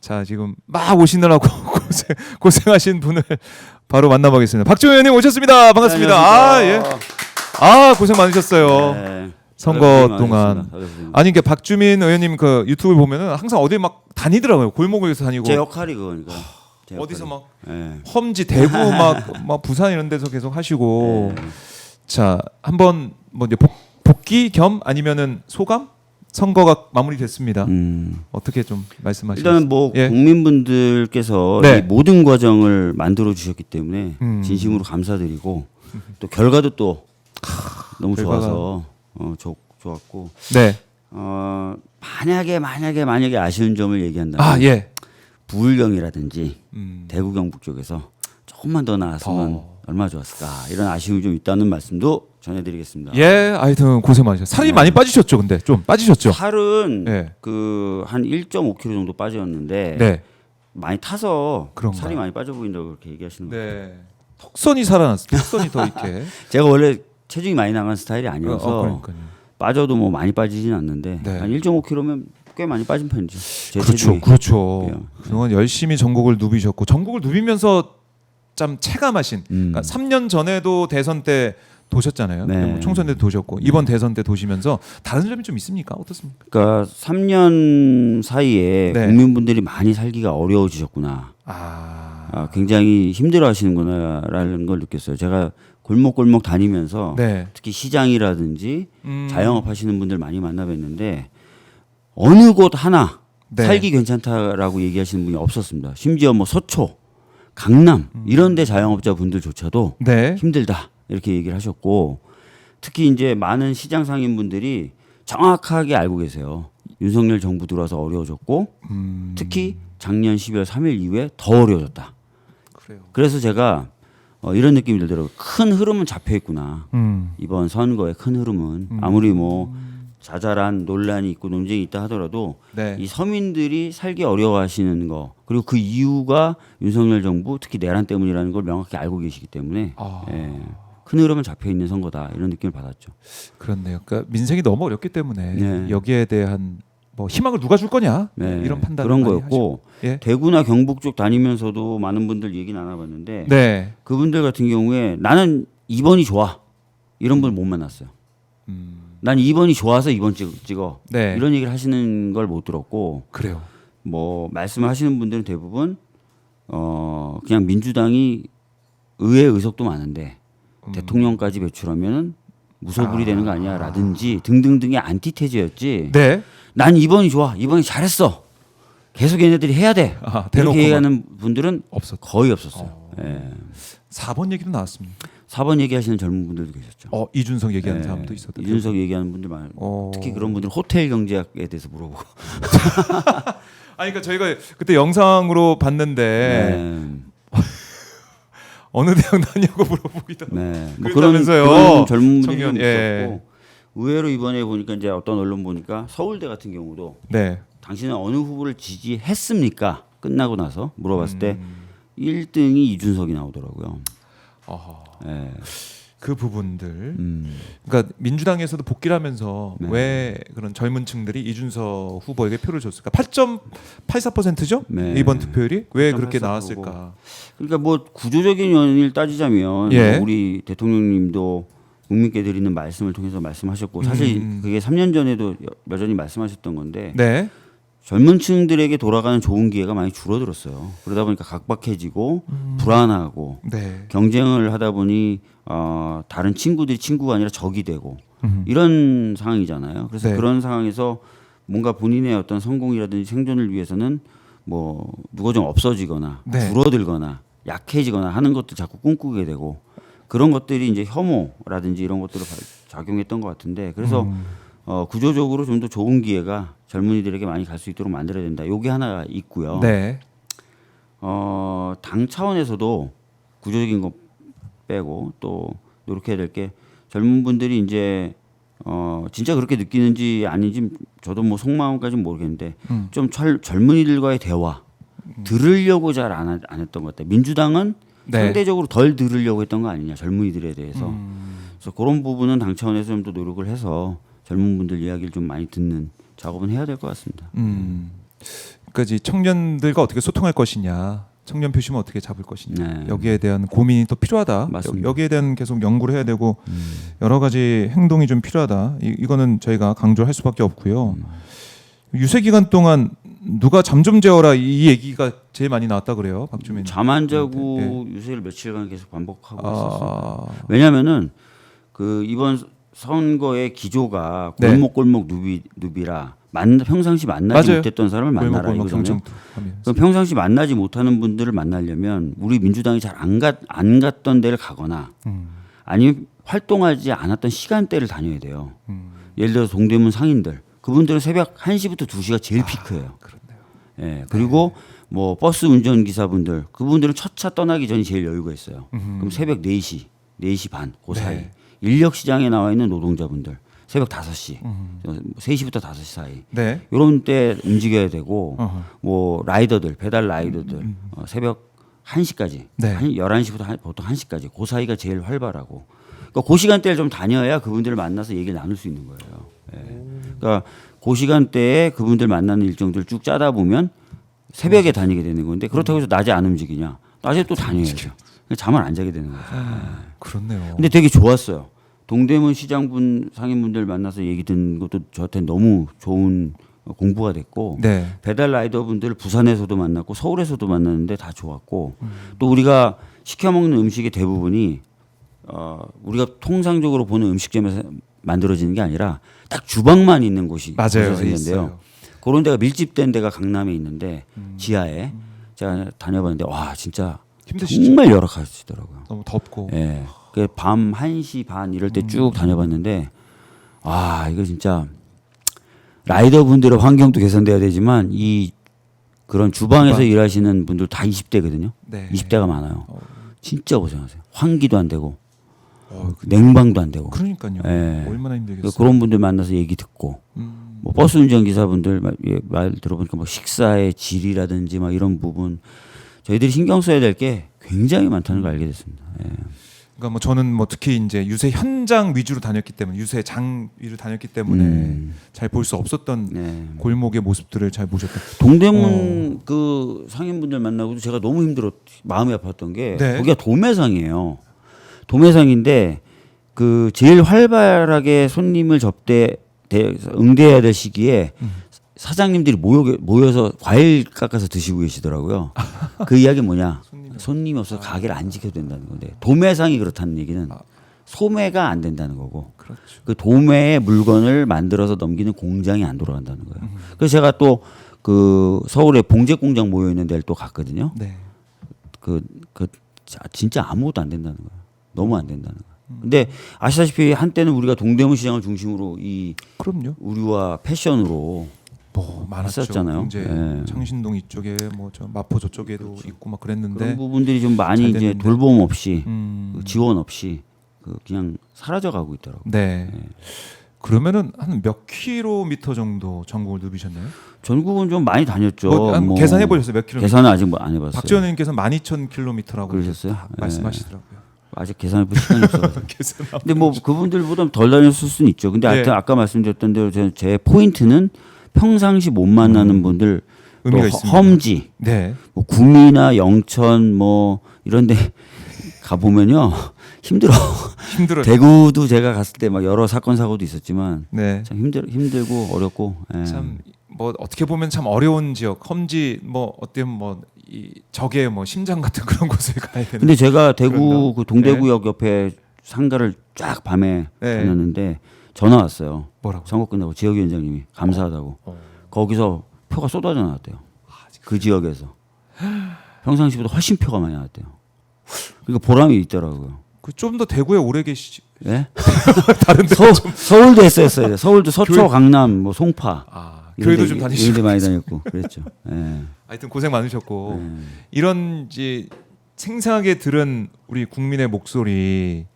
자, 지금 막 오시느라고 고생하신 분을 바로 만나보겠습니다. 박지원 의원님 오셨습니다. 반갑습니다. 아, 예. 아, 고생 많으셨어요. 네. 선거 동안. 아니, 이게 박주민 의원님 그 유튜브 보면은 항상 어디 막 다니더라고요. 골목에서 다니고. 제 역할이 그거니까. 어디서 막 네. 험지 대구 막 부산 이런 데서 계속 하시고. 네. 자, 한번 뭐 이제 복귀 겸 아니면은 소감? 선거가 마무리됐습니다. 어떻게 좀 말씀하시겠어요? 일단 뭐 예. 국민분들께서 네. 이 모든 과정을 만들어 주셨기 때문에 진심으로 감사드리고 또 결과도 또 너무 결과가... 좋아서 좋았고. 네. 만약에 아쉬운 점을 얘기한다면 아, 예. 부울경이라든지 대구 경북 쪽에서 조금만 더 나았으면 얼마나 좋았을까 이런 아쉬움이 좀 있다는 말씀도 전해드리겠습니다. 예, 하여튼 고생 많으셨어요. 살이 많이 빠지셨죠, 근데 좀 빠지셨죠. 살은 네. 그 한 1.5kg 정도 빠졌는데 네. 많이 타서 그런가? 살이 많이 빠져 보인다고 그렇게 얘기하시는 거예요. 네. 턱선이 살아났어. 턱선이 더 이렇게. 제가 원래 체중이 많이 나간 스타일이 아니어서 그러니까요. 빠져도 뭐 많이 빠지진 않는데 네. 한 1.5kg면 꽤 많이 빠진 편이죠. 제 그렇죠, 체중이. 그렇죠. 네. 그동안 열심히 전국을 누비셨고 전국을 누비면서 참 체감하신. 그러니까 3년 전에도 대선 때 도셨잖아요. 네. 총선 때도 도셨고 이번 대선 때 도시면서 다른 점이 좀 있습니까? 어떻습니까? 그러니까 3년 사이에 네. 국민분들이 많이 살기가 어려워지셨구나. 굉장히 힘들어하시는구나라는 걸 느꼈어요. 제가 골목골목 다니면서 네. 특히 시장이라든지 자영업 하시는 분들 많이 만나뵀는데 어느 곳 하나 네. 살기 괜찮다라고 얘기하시는 분이 없었습니다. 심지어 뭐 서초, 강남 이런 데 자영업자 분들조차도 네. 힘들다 이렇게 얘기를 하셨고 특히 이제 많은 시장 상인분들이 정확하게 알고 계세요. 윤석열 정부 들어와서 어려워졌고 특히 작년 12월 3일 이후에 더 어려워졌다. 그래요. 그래서 제가 이런 느낌이 들더라고요. 큰 흐름은 잡혀 있구나. 이번 선거의 큰 흐름은 아무리 뭐 자잘한 논란이 있고 논쟁이 있다 하더라도 네. 이 서민들이 살기 어려워하시는 거 그리고 그 이유가 윤석열 정부 특히 내란 때문이라는 걸 명확히 알고 계시기 때문에 예, 큰 흐름은 잡혀 있는 선거다 이런 느낌을 받았죠. 그렇네요. 그러니까 민생이 너무 어렵기 때문에 네. 여기에 대한 뭐 희망을 누가 줄 거냐 네, 이런 판단 그런 거였고 예? 대구나 경북 쪽 다니면서도 많은 분들 얘기 나눠봤는데 네. 그분들 같은 경우에 나는 2번이 좋아 이런 분 못 만났어요. 난 2번이 좋아서 2번 찍어 네. 이런 얘기를 하시는 걸 못 들었고 그래요. 뭐 말씀하시는 분들은 대부분 그냥 민주당이 의회 의석도 많은데 대통령까지 배출하면 무소불위 되는 거 아니야라든지 등등등의 안티테즈였지. 네. 난 2번이 좋아. 2번이 잘했어. 계속 얘네들이 해야 돼. 이렇게 얘기하는 분들은 거의 없었어요. 예. 4번 얘기도 나왔습니다. 4번 얘기하시는 젊은 분들도 계셨죠. 이준석 얘기하는 사람도 있었다. 이준석 얘기하는 분들 많아요. 특히 그런 분들 호텔 경제학에 대해서 물어보고. 아니 그러니까 저희가 그때 영상으로 봤는데 어느 대학 나냐고 물어보기도. 네. 뭐 그런 젊은 분들이 좀 예. 있었고 의외로 이번에 보니까 이제 어떤 언론 보니까 서울대 같은 경우도 네. 당신은 어느 후보를 지지했습니까? 끝나고 나서 물어봤을 때 1등이 이준석이 나오더라고요. 네. 그 부분들. 그러니까 민주당에서도 복귀를 하면서 왜 그런 젊은 층들이 이준석 후보에게 표를 줬을까? 8.84%죠? 네. 이번 투표율이 왜 그렇게 8.84%고. 나왔을까? 그러니까 뭐 구조적인 원인을 따지자면 예. 뭐 우리 대통령님도 국민께 드리는 말씀을 통해서 말씀하셨고 사실 그게 3년 전에도 여전히 말씀하셨던 건데 네. 젊은 층들에게 돌아가는 좋은 기회가 많이 줄어들었어요. 그러다 보니까 각박해지고 불안하고 네. 경쟁을 하다 보니 다른 친구들이 친구가 아니라 적이 되고 이런 상황이잖아요. 그래서 네. 그런 상황에서 뭔가 본인의 어떤 성공이라든지 생존을 위해서는 뭐 누가 좀 없어지거나 네. 줄어들거나 약해지거나 하는 것도 자꾸 꿈꾸게 되고 그런 것들이 이제 혐오라든지 이런 것들을 작용했던 것 같은데 그래서 구조적으로 좀 더 좋은 기회가 젊은이들에게 많이 갈 수 있도록 만들어야 된다. 요게 하나 있고요. 네. 당 차원에서도 구조적인 거 빼고 또 노력해야 될 게 젊은 분들이 이제 진짜 그렇게 느끼는지 아닌지 저도 뭐 속마음까지는 모르겠는데 좀 젊은이들과의 대화 들으려고 잘 안 했던 것 같아요. 민주당은 상대적으로 덜 들으려고 했던 거 아니냐 젊은이들에 대해서. 그래서 그런 부분은 당 차원에서 좀 더 노력을 해서 젊은 분들 이야기를 좀 많이 듣는 작업은 해야 될 것 같습니다. 그까지 청년들과 어떻게 소통할 것이냐, 청년 표심을 어떻게 잡을 것이냐, 네. 여기에 대한 고민이 또 필요하다. 맞습니다. 여기에 대한 계속 연구를 해야 되고 여러 가지 행동이 좀 필요하다. 이거는 저희가 강조할 수밖에 없고요. 유세 기간 동안 누가 잠 좀 재워라 이 얘기가 제일 많이 나왔다 그래요, 박주민. 잠 안 자고 네. 유세를 며칠간 계속 반복하고 있었어요. 왜냐하면은 그 이번 선거의 기조가 네. 골목골목 누비라 평상시 만나지 맞아요. 못했던 사람을 만나라 골목 이거잖아요. 경청투 하면서. 그럼 평상시 만나지 못하는 분들을 만나려면 우리 민주당이 잘 안 갔던 데를 가거나 아니면 활동하지 않았던 시간대를 다녀야 돼요. 예를 들어서 동대문 상인들 그분들은 새벽 1시부터 2시가 제일 피크예요. 그렇네요. 예. 그리고 뭐 버스 운전기사분들 그분들은 첫 차 떠나기 전이 제일 여유가 있어요. 그럼 새벽 4시, 4시 반 그 사이. 네. 인력 시장에 나와 있는 노동자분들 새벽 5시, 3시부터 5시 사이. 네. 이런 때 움직여야 되고 어허. 뭐 라이더들, 배달 라이더들 새벽 1시까지, 네. 11시부터 보통 1시까지 그 사이가 제일 활발하고 그러니까 그 시간대를 좀 다녀야 그분들을 만나서 얘기를 나눌 수 있는 거예요. 예. 그러니까 그 시간대에 그분들 만나는 일정들 쭉 짜다 보면 새벽에 다니게 되는 건데 그렇다고 해서 낮에 안 움직이냐? 낮에 또 다녀야죠. 잠을 안 자게 되는 거죠. 그렇네요. 근데 되게 좋았어요. 동대문 시장분 상인분들 만나서 얘기 듣는 것도 저한테 너무 좋은 공부가 됐고 네. 배달 라이더 분들 부산에서도 만났고 서울에서도 만났는데 다 좋았고 또 우리가 시켜 먹는 음식의 대부분이 우리가 통상적으로 보는 음식점에서 만들어지는 게 아니라 딱 주방만 있는 곳이 맞아요. 있는데요. 있어요. 그런 데가 밀집된 데가 강남에 있는데 지하에 제가 다녀봤는데 와 진짜 힘드시죠? 정말 열악하시더라고요. 너무 덥고. 예. 밤 1시 반 이럴 때 쭉 다녀봤는데 아 이거 진짜 라이더 분들의 환경도 개선돼야 되지만 이 그런 주방에서 주방. 일하시는 분들 다 20대거든요. 네. 20대가 많아요. 진짜 고생하세요. 환기도 안 되고 그- 냉방도 안 되고. 그러니까요. 예. 얼마나 힘들겠어요. 그런 분들 만나서 얘기 듣고 뭐 버스 운전 기사분들 말 들어보니까 뭐 식사의 질이라든지 막 이런 부분 저희들이 신경 써야 될 게 굉장히 많다는 걸 알게 됐습니다. 예. 그러니까 뭐 저는 뭐 특히 이제 유세 현장 위주로 다녔기 때문에 유세장 위로 다녔기 때문에 잘 볼 수 없었던 네. 골목의 모습들을 잘 보셨던. 동대문 그 상인분들 만나고도 제가 너무 마음이 아팠던 게 네. 거기가 도매상이에요. 도매상인데 그 제일 활발하게 손님을 응대해야 될 시기에 사장님들이 모여서 과일 깎아서 드시고 계시더라고요. 그 이야기 뭐냐? 손님이 없어서 가게를 안 지켜도 된다는 건데 도매상이 그렇다는 얘기는 소매가 안 된다는 거고 그렇죠. 그 도매의 물건을 만들어서 넘기는 공장이 안 돌아간다는 거예요. 그래서 제가 또 그 서울에 봉제 공장 모여 있는 데를 또 갔거든요. 네. 진짜 아무것도 안 된다는 거예요. 너무 안 된다는 거예요. 근데 아시다시피 한때는 우리가 동대문 시장을 중심으로 이 그럼요. 의류와 패션으로 뭐 많았죠. 했었잖아요. 이제 예. 창신동 이쪽에 뭐 저 마포 저쪽에도 있고 막 그런 그랬는데. 부분들이 좀 많이 잘 이제 됐는데. 돌봄 없이 지원 없이 그냥 사라져가고 있더라고요. 네. 그러면은 한 몇 킬로미터 정도 전국을 누비셨나요? 전국은 좀 많이 다녔죠. 뭐 계산해 보셨어요? 몇 킬로미터? 계산은 아직 안 해봤어요. 박지원 의원님께서 12,000킬로미터라고 그러셨어요? 말씀하시더라고요. 아직 계산해볼 시간이 없어요. 계산. 근데 뭐 그분들보다 덜 다녔을 수는 있죠. 근데 하여튼 네. 아까 말씀드렸던 대로 제 포인트는 평상시 못 만나는 분들 또 의미가 있습니다. 험지, 네. 뭐 구미나 영천 뭐 이런데 가 보면요 힘들어. 힘들어요. 대구도 제가 갔을 때 막 여러 사건 사고도 있었지만 네. 참 힘들고 어렵고. 예. 참 뭐 어떻게 보면 참 어려운 지역, 험지 뭐 어때면 뭐 이 적의 뭐 심장 같은 그런 곳을 가야 되는. 근데 제가 대구 그런가? 그 동대구역 옆에 상가를 쫙 밤에 네. 다녔는데 전화 왔어요. 뭐라고? 선거 끝나고 지역위원장님이 감사하다고. 거기서 표가 쏟아져 나왔대요. 그 지역에서 평상시보다 훨씬 표가 많이 나왔대요. 그러니까 보람이 있더라고요. 그 좀 더 대구에 오래 계시. 예? 다른 데 서울도 했어요. 서울도 서초, 교회- 강남, 뭐 송파. 교회도 좀 이런 다니시고. 데 많이 다녔고 그랬죠. 예. 하여튼 고생 많으셨고 이런 이제 생생하게 들은 우리 국민의 목소리,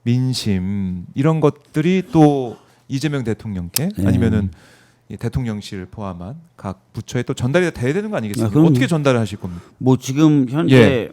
민심 이런 것들이 또 이재명 대통령께 네. 아니면은 이 대통령실 포함한 각 부처에 또 전달이 돼야 되는 거 아니겠습니까? 그럼요. 어떻게 전달을 하실 겁니까? 뭐 지금 현재 예.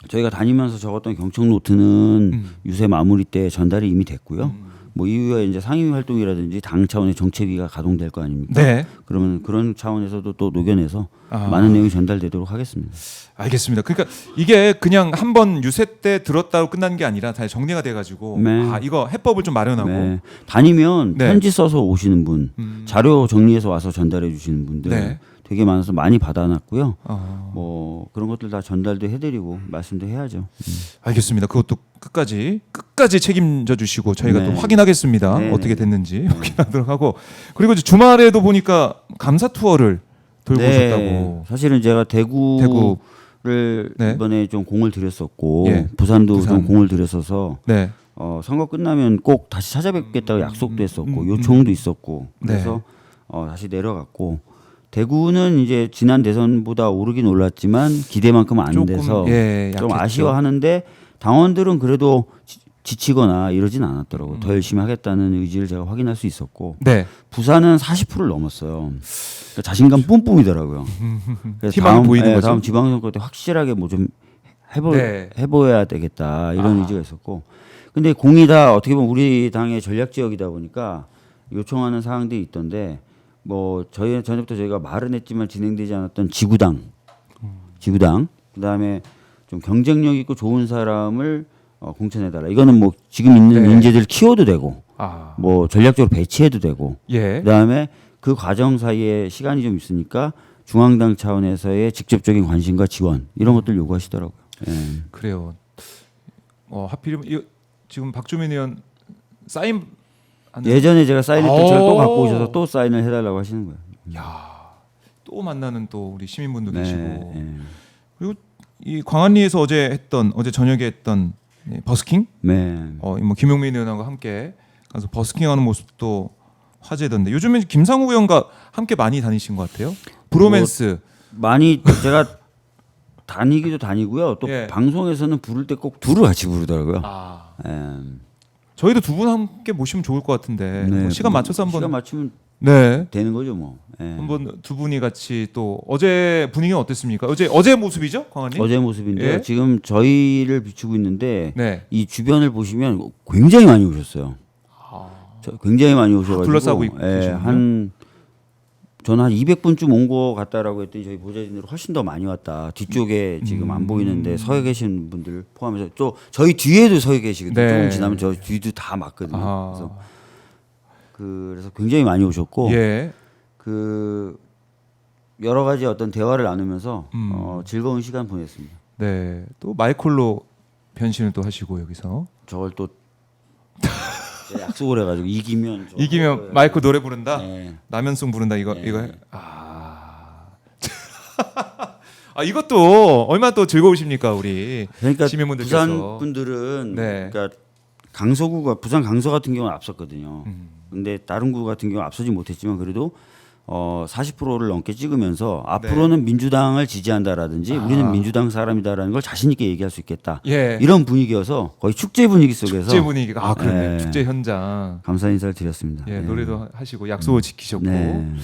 저희가 다니면서 적었던 경청 노트는 유세 마무리 때 전달이 이미 됐고요. 뭐 이후에 이제 상임위 활동이라든지 당 차원의 정책위가 가동될 거 아닙니까? 네. 그러면 그런 차원에서도 또 녹여내서 아. 많은 내용이 전달되도록 하겠습니다. 알겠습니다. 그러니까 이게 그냥 한번 유세 때 들었다고 끝난 게 아니라 다 정리가 돼가지고 네. 아 이거 해법을 좀 마련하고 네. 다니면 네. 편지 써서 오시는 분, 자료 정리해서 와서 전달해 주시는 분들 네. 되게 많아서 많이 받아놨고요. 어, 뭐 그런 것들 다 전달도 해드리고 말씀도 해야죠. 알겠습니다. 그것도 끝까지 책임져 주시고 저희가 네. 또 확인하겠습니다. 네, 어떻게 네. 됐는지 확인하도록 하고 그리고 이제 주말에도 보니까 감사 투어를 돌고 오셨다고. 사실은 제가 대구를 네. 이번에 좀 공을 들였었고 예. 부산도 부산. 좀 공을 들였어서 네. 선거 끝나면 꼭 다시 찾아뵙겠다고 약속도 했었고 요청도 있었고 그래서 다시 내려갔고 대구는 이제 지난 대선보다 오르긴 올랐지만 기대만큼 안 돼서 예, 좀 약했죠. 아쉬워하는데 당원들은 그래도 지치거나 이러진 않았더라고요. 더 열심히 하겠다는 의지를 제가 확인할 수 있었고 네. 부산은 40%를 넘었어요. 그러니까 자신감 뿜뿜이더라고요. 그래서 희망이 보이는 거죠. 다음 지방선거 때 확실하게 뭐 좀 네. 해보야 되겠다 이런 의지가 있었고 근데 공이 다 어떻게 보면 우리 당의 전략 지역이다 보니까 요청하는 사항들이 있던데 뭐 전에부터 저희가 말은 했지만 진행되지 않았던 지구당 그다음에 좀 경쟁력 있고 좋은 사람을 공천해달라. 이거는 뭐 지금 있는 네. 인재들 키워도 되고 아. 뭐 전략적으로 배치해도 되고 예. 그다음에 그 과정 사이에 시간이 좀 있으니까 중앙당 차원에서의 직접적인 관심과 지원 이런 것들 요구하시더라고요. 예. 그래요. 하필이면 지금 박주민 의원 사인 예전에 제가 사인했던 걸 또 오. 갖고 오셔서 또 사인을 해달라고 하시는 거예요. 또 만나는 또 우리 시민분도 네, 계시고 예. 그리고 이 광안리에서 어제 저녁에 했던 버스킹 네. 뭐 김용민 의원과 함께 가서 버스킹하는 모습도 화제던데 요즘에 김상우 의원과 함께 많이 다니신 것 같아요. 브로맨스. 많이 제가 다니기도 다니고요. 또 예. 방송에서는 부를 때 꼭 둘을 같이 부르더라고요. 아. 예. 저희도 두 분 함께 모시면 좋을 것 같은데 네. 뭐 시간 맞춰서 한번 시간 맞추면 네. 되는 거죠, 뭐. 예. 한번 두 분이 같이 또 어제 분위기는 어땠습니까? 어제 모습이죠, 광안리? 어제 모습인데요. 예? 지금 저희를 비추고 있는데 네. 이 주변을 보시면 굉장히 많이 오셨어요. 굉장히 많이 오셔가지고 둘러싸고 예, 계시군요. 저는 한 200분쯤 온 거 같다라고 했더니 저희 보좌진들이 훨씬 더 많이 왔다. 뒤쪽에 지금 안 보이는데 서 계신 분들 포함해서 또 저희 뒤에도 서 계시거든요. 네. 조금 지나면 저 뒤도 다 맞거든요. 아. 그래서 굉장히 많이 오셨고 예. 그 여러 가지 어떤 대화를 나누면서 즐거운 시간 보냈습니다. 네. 또 마이콜로 변신을 또 하시고 여기서 저걸 또 약속을 해가지고 이기면 마이콜 노래 부른다. 네. 남현송 부른다 이거 네. 이거 이것도 얼마나 또 즐거우십니까 우리 그러니까 시민분들께서. 부산 분들은 네. 그러니까 강서구가 부산 강서 같은 경우는 앞섰거든요. 근데 다른 구 같은 경우 앞서지 못했지만 그래도 40%를 넘게 찍으면서 앞으로는 민주당을 지지한다라든지 우리는 민주당 사람이다라는 걸 자신 있게 얘기할 수 있겠다. 예. 이런 분위기여서 거의 축제 분위기 속에서 축제 분위기가 그러네. 예. 축제 현장. 감사 인사를 드렸습니다. 예, 예. 노래도 하시고 약속을 지키셨고 네.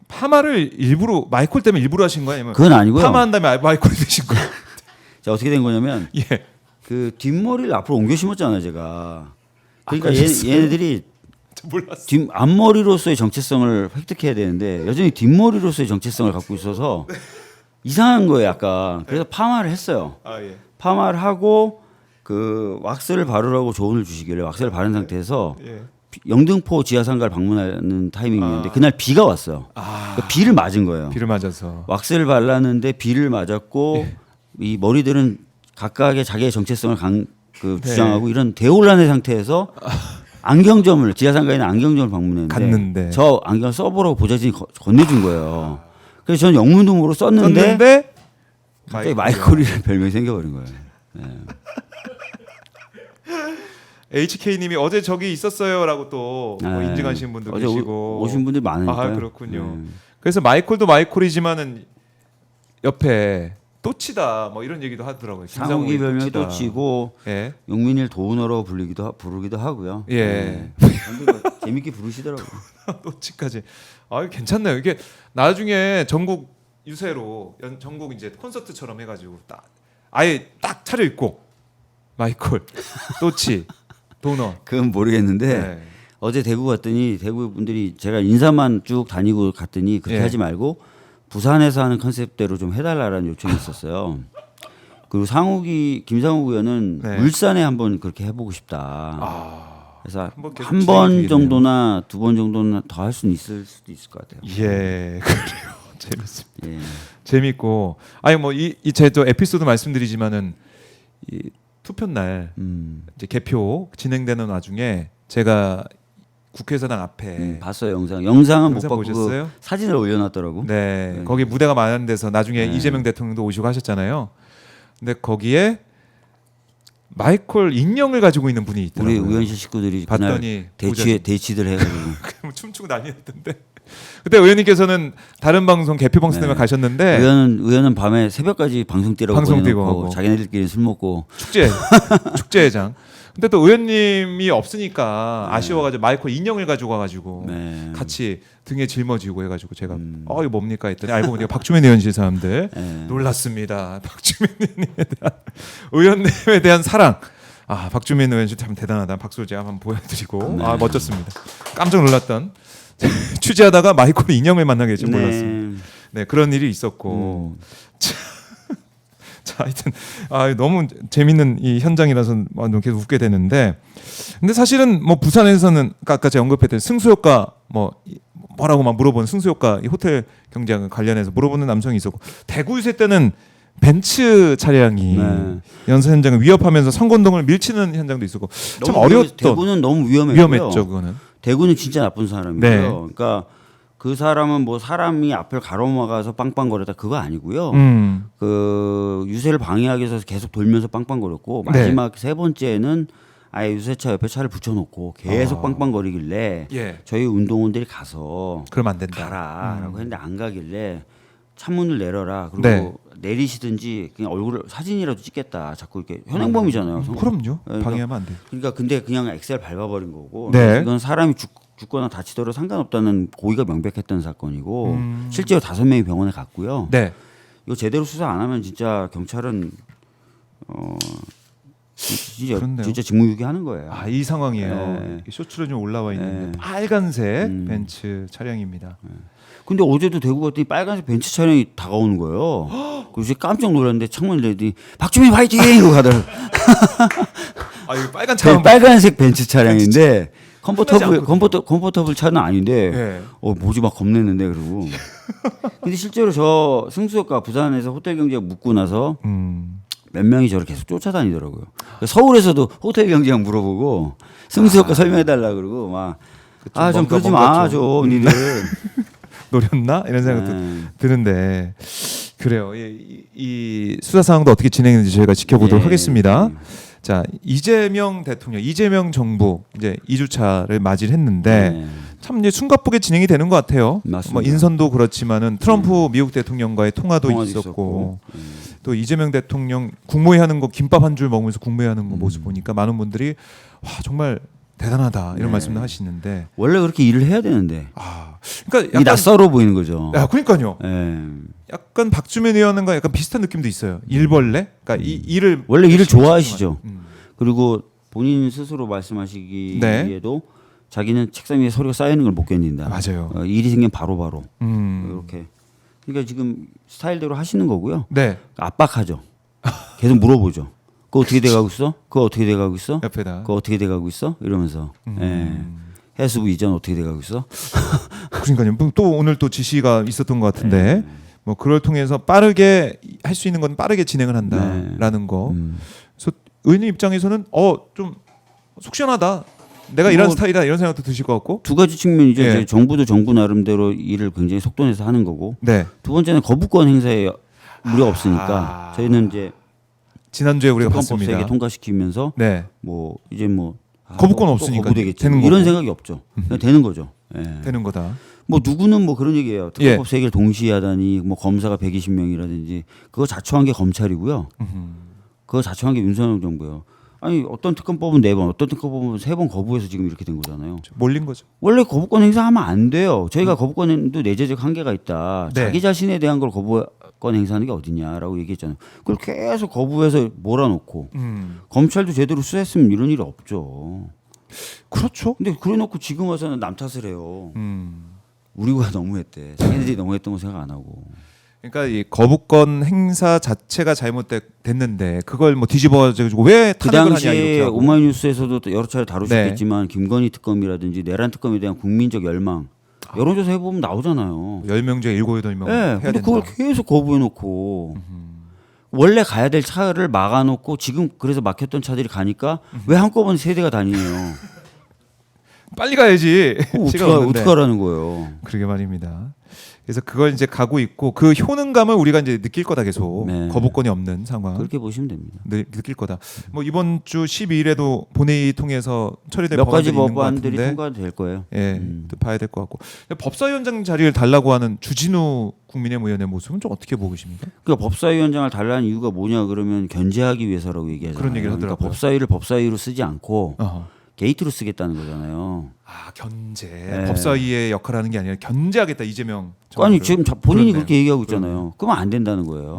파마를 일부러 마이콜 때문에 일부러 하신 거예요? 아니면 그건 아니고요. 파마한 다음에 마이콜이 되신 거예요? 자, 어떻게 된 거냐면 예. 그 뒷머리를 앞으로 옮겨 심었잖아요, 제가. 그러니까 그러셨어요? 얘네들이 저 몰랐어. 앞머리로서의 정체성을 획득해야 되는데 여전히 뒷머리로서의 정체성을 갖고 있어서 이상한 거예요, 약간. 그래서 파마를 했어요. 아 예. 파마를 하고 그 왁스를 바르라고 조언을 주시길래 왁스를 바른 상태에서 예. 영등포 지하상가를 방문하는 타이밍이었는데 아. 그날 비가 왔어요. 아. 그러니까 비를 맞은 거예요. 비를 맞아서. 왁스를 발랐는데 비를 맞았고 예. 이 머리들은 각각의 자기의 정체성을 네. 주장하고 이런 대혼란의 상태에서 안경점을 지하상가에 있는 안경점을 방문했는데 갔는데. 저 안경 써보라고 보좌진이 건네준 거예요. 그래서 저는 영문도 모르고 썼는데 갑자기 마이콜이라는 별명이 생겨버린 거예요. 네. HK님이 어제 저기 있었어요라고 또 뭐 네. 인증하시는 분도 어제 계시고 오신 분들이 많으니까. 아 그렇군요. 그래서 마이콜도 마이콜이지만은 옆에 또치다 뭐 이런 얘기도 하더라고요. 상욱이 별명 또치다. 또 치고 예. 용민이를 도우너로 부르기도 하고요. 예. 네. 근데 뭐 재밌게 부르시더라고요. 또치까지. 아 괜찮네요. 이게 나중에 전국 유세로 전국 이제 콘서트처럼 해가지고 딱 아예 딱 차려 입고 마이콜, 또치, 도너. 그건 모르겠는데 네. 어제 대구 갔더니 대구 분들이 제가 인사만 쭉 다니고 갔더니 그렇게 예. 하지 말고 부산에서 하는 컨셉대로 좀 해달라는 요청이 있었어요. 그리고 김상욱 의원은 네. 울산에 한번 그렇게 해보고 싶다. 그래서 한번 계속 한 진행이 번 되겠네요. 정도나 두 번 정도는 더 할 수는 있을 수도 있을 것 같아요. 예, 그래요. 재밌습니다. 예. 재밌고 아니 뭐 이 제 또 에피소드 말씀드리지만은 이 투표 날 이제 개표 진행되는 와중에 제가 국회의사당 앞에 봤어요 영상은 못 영상 봤고 보셨어요? 그 사진을 올려놨더라고. 네, 네. 거기 무대가 많은 데서 나중에 네. 이재명 대통령도 오시고 하셨잖아요. 근데 거기에 마이콜 인형을 가지고 있는 분이 우리 있더라고요. 의원실 식구들이 그날 봤더니 대치들 해가지고 춤추고 난리였던데. 그때 의원님께서는 다른 방송 개표 방송 때문에 네. 가셨는데 의원은 밤에 새벽까지 방송 뛰라고 방송 뛰고 보내놓고 하고. 자기네들끼리 술 먹고 축제회장. 근데 또 의원님이 없으니까 아쉬워가지고 마이콜 인형을 가지고 와가지고 네. 같이 등에 짊어지고 해가지고 제가 이거 뭡니까 했더니 알고 보니까 박주민 의원실 사람들 네. 놀랐습니다. 박주민 의원님에 대한 사랑. 아 박주민 의원실 참 대단하다. 박수 제가 한번 보여드리고 네. 아 멋졌습니다. 깜짝 놀랐던 취재하다가 마이콜 인형을 만나게 될지 몰랐습니다. 네 그런 일이 있었고. 자, 하여튼 너무 재밌는 이 현장이라서 계속 웃게 되는데, 근데 사실은 뭐 부산에서는 아까 제가 언급했던 승수효과 뭐라고 막 물어보는 승수효과 이 호텔 경제랑 관련해서 물어보는 남성이 있었고, 대구 유세 때는 벤츠 차량이 네. 연사 현장을 위협하면서 선거운동을 밀치는 현장도 있었고 참 너무 어려웠던 대구는 너무 위험했고요. 위험했죠 그거는. 대구는 진짜 나쁜 사람이고요. 네. 그러니까 그 사람은 뭐 사람이 앞을 가로막아서 빵빵거렸다 그거 아니고요. 그 유세를 방해하기 위해서 계속 돌면서 빵빵거렸고 네. 마지막 세 번째는 아예 유세차 옆에 차를 붙여놓고 계속 빵빵거리길래 예. 저희 운동원들이 가서 그러면 안 된다. 가라라고 했는데 안 가길래 창문을 내려라 그리고 네. 내리시든지 그냥 얼굴 사진이라도 찍겠다 자꾸 이렇게 현행범이잖아요. 그럼요. 그러니까 방해하면 안 돼. 그러니까 근데 그냥 엑셀 밟아버린 거고 네. 이건 사람이 죽거나 다치더라도 상관없다는 고의가 명백했던 사건이고 실제로 5명이 병원에 갔고요. 네. 이거 제대로 수사 안 하면 진짜 경찰은 그렇네요. 진짜 직무유기하는 거예요. 이 상황이에요. 네. 쇼츠로 좀 올라와 있는데 빨간색 벤츠 차량입니다. 근데 어제도 대구 갔더니 빨간색 벤츠 차량이 다가오는 거예요. 그래서 깜짝 놀랐는데 창문을 내더니 박주민 화이팅! 이러고 가더라고요. 이거 빨간 차. 빨간색 벤츠 차량인데 컴포터블 차는 아닌데 네. 뭐지 막 겁냈는데 그러고. 근데 실제로 저 승수효과 부산에서 호텔 경제가 묻고 나서 몇 명이 저를 계속 쫓아다니더라고요. 서울에서도 호텔 경제학 물어보고 승수효과 설명해달라 그러고 막 좀 그러지 마 좀 니들. 노렸나 이런 생각도 드는데 그래요. 이 수사 상황도 어떻게 진행되는지 저희가 지켜보도록 하겠습니다. 자 이재명 대통령, 이재명 정부 이제 2주차를 맞이를 했는데 참 이제 숨가쁘게 진행이 되는 것 같아요. 맞습니다. 뭐 인선도 그렇지만은 트럼프 미국 대통령과의 통화도 있었고 또 이재명 대통령 국무회의 하는 거 김밥 한 줄 먹으면서 국무회의 하는 거 모습 보니까 많은 분들이 와 정말 대단하다 이런 말씀도 하시는데 원래 그렇게 일을 해야 되는데 그러니까 이 낯설어 보이는 거죠. 그러니까요. 예. 약간 박주민 의원과 약간 비슷한 느낌도 있어요. 일벌레? 그러니까 이 일을 원래 일을 좋아하시죠. 음. 그리고 본인 스스로 말씀하시기에도 자기는 책상 위에 서류가 쌓이는 걸 못 견딘다. 맞아요. 일이 생기면 바로바로 음. 이렇게. 그러니까 지금 스타일대로 하시는 거고요. 네. 압박하죠. 계속 물어보죠. 그거 어떻게 돼가고 있어? 그거 어떻게 돼가고 있어? 옆에다. 그거 어떻게 돼가고 있어? 이러면서 해수부 이전 어떻게 돼가고 있어? 그러니까요. 또 오늘 또 지시가 있었던 것 같은데 뭐 그걸 통해서 빠르게 할 수 있는 건 빠르게 진행을 한다라는 거. 그래서 의원님 입장에서는 좀 속 시원하다. 내가 이런 스타일이다 이런 생각도 드실 것 같고. 두 가지 측면이죠. 예. 이제 정부도 정부 나름대로 일을 굉장히 속도내서 하는 거고. 네. 두 번째는 거부권 행사에 무리가 없으니까 저희는 이제 지난주에 우리가 헌법 봤습니다. 세게 통과시키면서 네. 뭐 이제 뭐 거부권 또 없으니까 거부되겠지. 되는 이런 거고. 생각이 없죠. 그냥 되는 거죠. 예. 되는 거다. 뭐 누구는 뭐 그런 얘기예요. 특검법 세 개를 동시에 하다니 뭐 검사가 120명이라든지 그거 자초한 게 검찰이고요. 그거 자초한 게 윤석열 정부예요. 아니 어떤 특검법은 4번, 어떤 특검법은 3번 거부해서 지금 이렇게 된 거잖아요. 몰린 거죠. 원래 거부권 행사하면 안 돼요. 저희가 거부권에도 내재적 한계가 있다. 네. 자기 자신에 대한 걸 거부권 행사하는 게 어디냐라고 얘기했잖아요. 그걸 계속 거부해서 몰아놓고 검찰도 제대로 수사했으면 이런 일이 없죠. 그렇죠. 근데 그래놓고 지금 와서는 남 탓을 해요. 음. 우리가 너무했대. 자기네들이 너무했던 거 생각 안 하고. 그러니까 이 거부권 행사 자체가 잘못됐는데 그걸 뭐 뒤집어가지고 왜 그 탄핵을 하냐 이렇게 당시에 하고. 오마이뉴스에서도 또 여러 차례 다루셨겠지만 김건희 특검이라든지 내란 특검에 대한 국민적 열망 여론조사 해보면 나오잖아요. 10명 중에 7, 8명 네, 해야 근데 된다. 그걸 계속 거부해놓고 원래 가야 될 차를 막아놓고 지금 그래서 막혔던 차들이 가니까 왜 한꺼번에 세 대가 다니네요. 빨리 가야지. 시간 없는데. 어떻게 하라는 거예요. 그러게 말입니다. 그래서 그걸 이제 가고 있고 그 효능감을 우리가 이제 느낄 거다 계속. 네. 거부권이 없는 상황. 그렇게 보시면 됩니다. 느낄 거다. 뭐 이번 주 12일에도 본회의 통해서 처리될 몇 가지 법안들이 있는 것 법안들이 같은데 통과될 거예요. 예, 또 봐야 될 것 같고. 법사위원장 자리를 달라고 하는 주진우 국민의힘 의원의 모습은 좀 어떻게 보고 계십니까? 그러니까 법사위원장을 달라는 이유가 뭐냐 그러면 견제하기 위해서라고 얘기하잖아요. 그런 얘기를 하더라고요. 그러니까 법사위를 법사위로 쓰지 않고 어허. 게이트로 쓰겠다는 거잖아요. 아 견제. 네. 법사위의 역할을 하는 게 아니라 견제하겠다 이재명. 아니 정부를. 지금 본인이 그렇네. 그렇게 얘기하고 있잖아요. 그러면 안 된다는 거예요.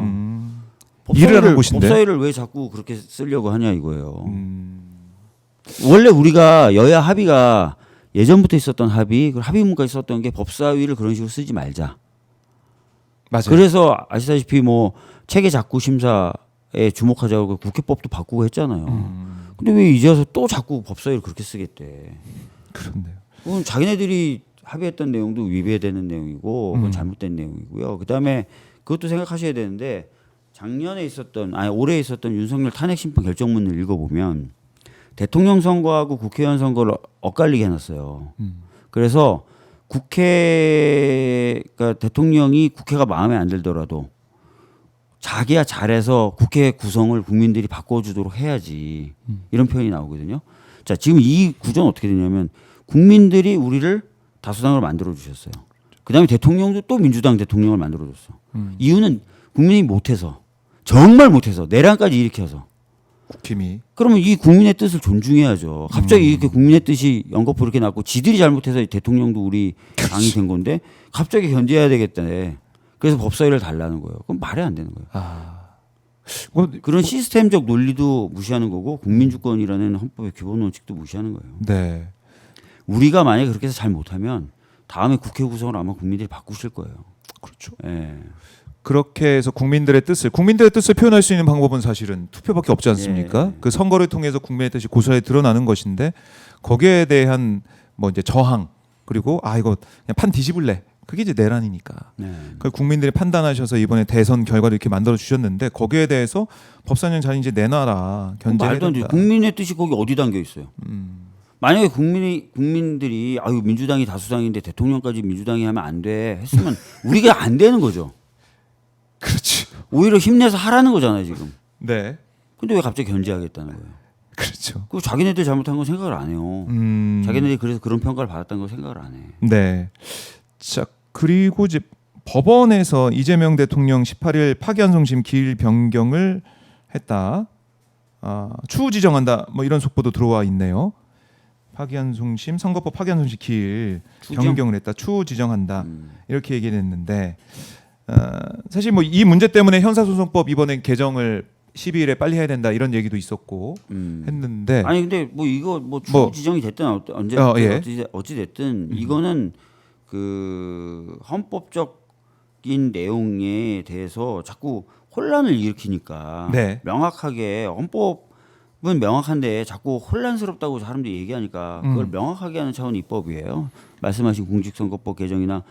일을 하는 곳인데. 법사위를 왜 자꾸 그렇게 쓰려고 하냐 이거예요. 음. 원래 우리가 여야 합의가 예전부터 있었던 합의, 그 합의문까지 썼던 게 법사위를 그런 식으로 쓰지 말자. 맞아요. 그래서 아시다시피 뭐 체계 작구 심사에 주목하자고 국회법도 바꾸고 했잖아요. 근데 왜 이제 와서 또 자꾸 법사위를 그렇게 쓰겠대? 그렇네요. 그건 자기네들이 합의했던 내용도 위배되는 내용이고 그건 잘못된 내용이고요. 그다음에 그것도 생각하셔야 되는데 작년에 있었던 올해 있었던 윤석열 탄핵 심판 결정문을 읽어보면 대통령 선거하고 국회의원 선거를 엇갈리게 해놨어요. 그래서 그러니까 대통령이 국회가 마음에 안 들더라도 자기야 잘해서 국회 구성을 국민들이 바꿔주도록 해야지 이런 표현이 나오거든요. 자 지금 이 구조는 어떻게 되냐면 국민들이 우리를 다수당으로 만들어 주셨어요. 그다음에 대통령도 또 민주당 대통령을 만들어 줬어. 이유는 국민이 못해서 정말 못해서 내란까지 일으켜서. 국힘이. 그러면 이 국민의 뜻을 존중해야죠. 갑자기 이렇게 국민의 뜻이 연거푸 이렇게 났고 지들이 잘못해서 대통령도 우리 당이 된 건데 갑자기 견제해야 되겠다네. 그래서 법사위를 달라는 거예요. 그럼 말이 안 되는 거예요. 뭐, 그런 시스템적 논리도 무시하는 거고 국민주권이라는 헌법의 기본 원칙도 무시하는 거예요. 네. 우리가 만약에 그렇게 해서 잘 못하면 다음에 국회 구성을 아마 국민들이 바꾸실 거예요. 그렇죠. 예. 그렇게 해서 국민들의 뜻을 표현할 수 있는 방법은 사실은 투표밖에 없지 않습니까? 예. 그 선거를 통해서 국민의 뜻이 고스란히 드러나는 것인데 거기에 대한 뭐 이제 저항 그리고 이거 그냥 판 뒤집을래. 그게 이제 내란이니까. 네. 그걸 국민들이 판단하셔서 이번에 대선 결과를 이렇게 만들어 주셨는데 거기에 대해서 법사위원 자리 이제 내놔라. 견제해야 말도 안 돼. 된다. 국민의 뜻이 거기 어디 담겨 있어요? 만약에 국민들이 민주당이 다수당인데 대통령까지 민주당이 하면 안 돼 했으면 우리가 안 되는 거죠. 그렇죠. 오히려 힘내서 하라는 거잖아요 지금. 네. 근데 왜 갑자기 견제하겠다는 거예요? 그렇죠. 그 자기네들 잘못한 건 생각을 안 해요. 자기네들이 그래서 그런 평가를 받았다는 걸 생각을 안 해. 네. 자 그리고 이제 법원에서 이재명 대통령 18일 파기환송심 기일 변경을 했다. 추후 지정한다. 뭐 이런 속보도 들어와 있네요. 파기환송심 선거법 파기환송심 기일 변경을 했다. 추후 지정한다. 이렇게 얘기를 했는데 사실 뭐 이 문제 때문에 형사소송법 이번에 개정을 12일에 빨리 해야 된다 이런 얘기도 있었고 했는데 아니 근데 뭐 이거 뭐 추후 지정이 됐든 언제 예. 어찌 됐든 이거는 그 헌법적인 내용에 대해서 자꾸 혼란을 일으키니까 네. 명확하게 헌법은 명확한데 자꾸 혼란스럽다고 사람들이 얘기하니까 그걸 명확하게 하는 차원의 입법이에요. 말씀하신 공직선거법 개정이나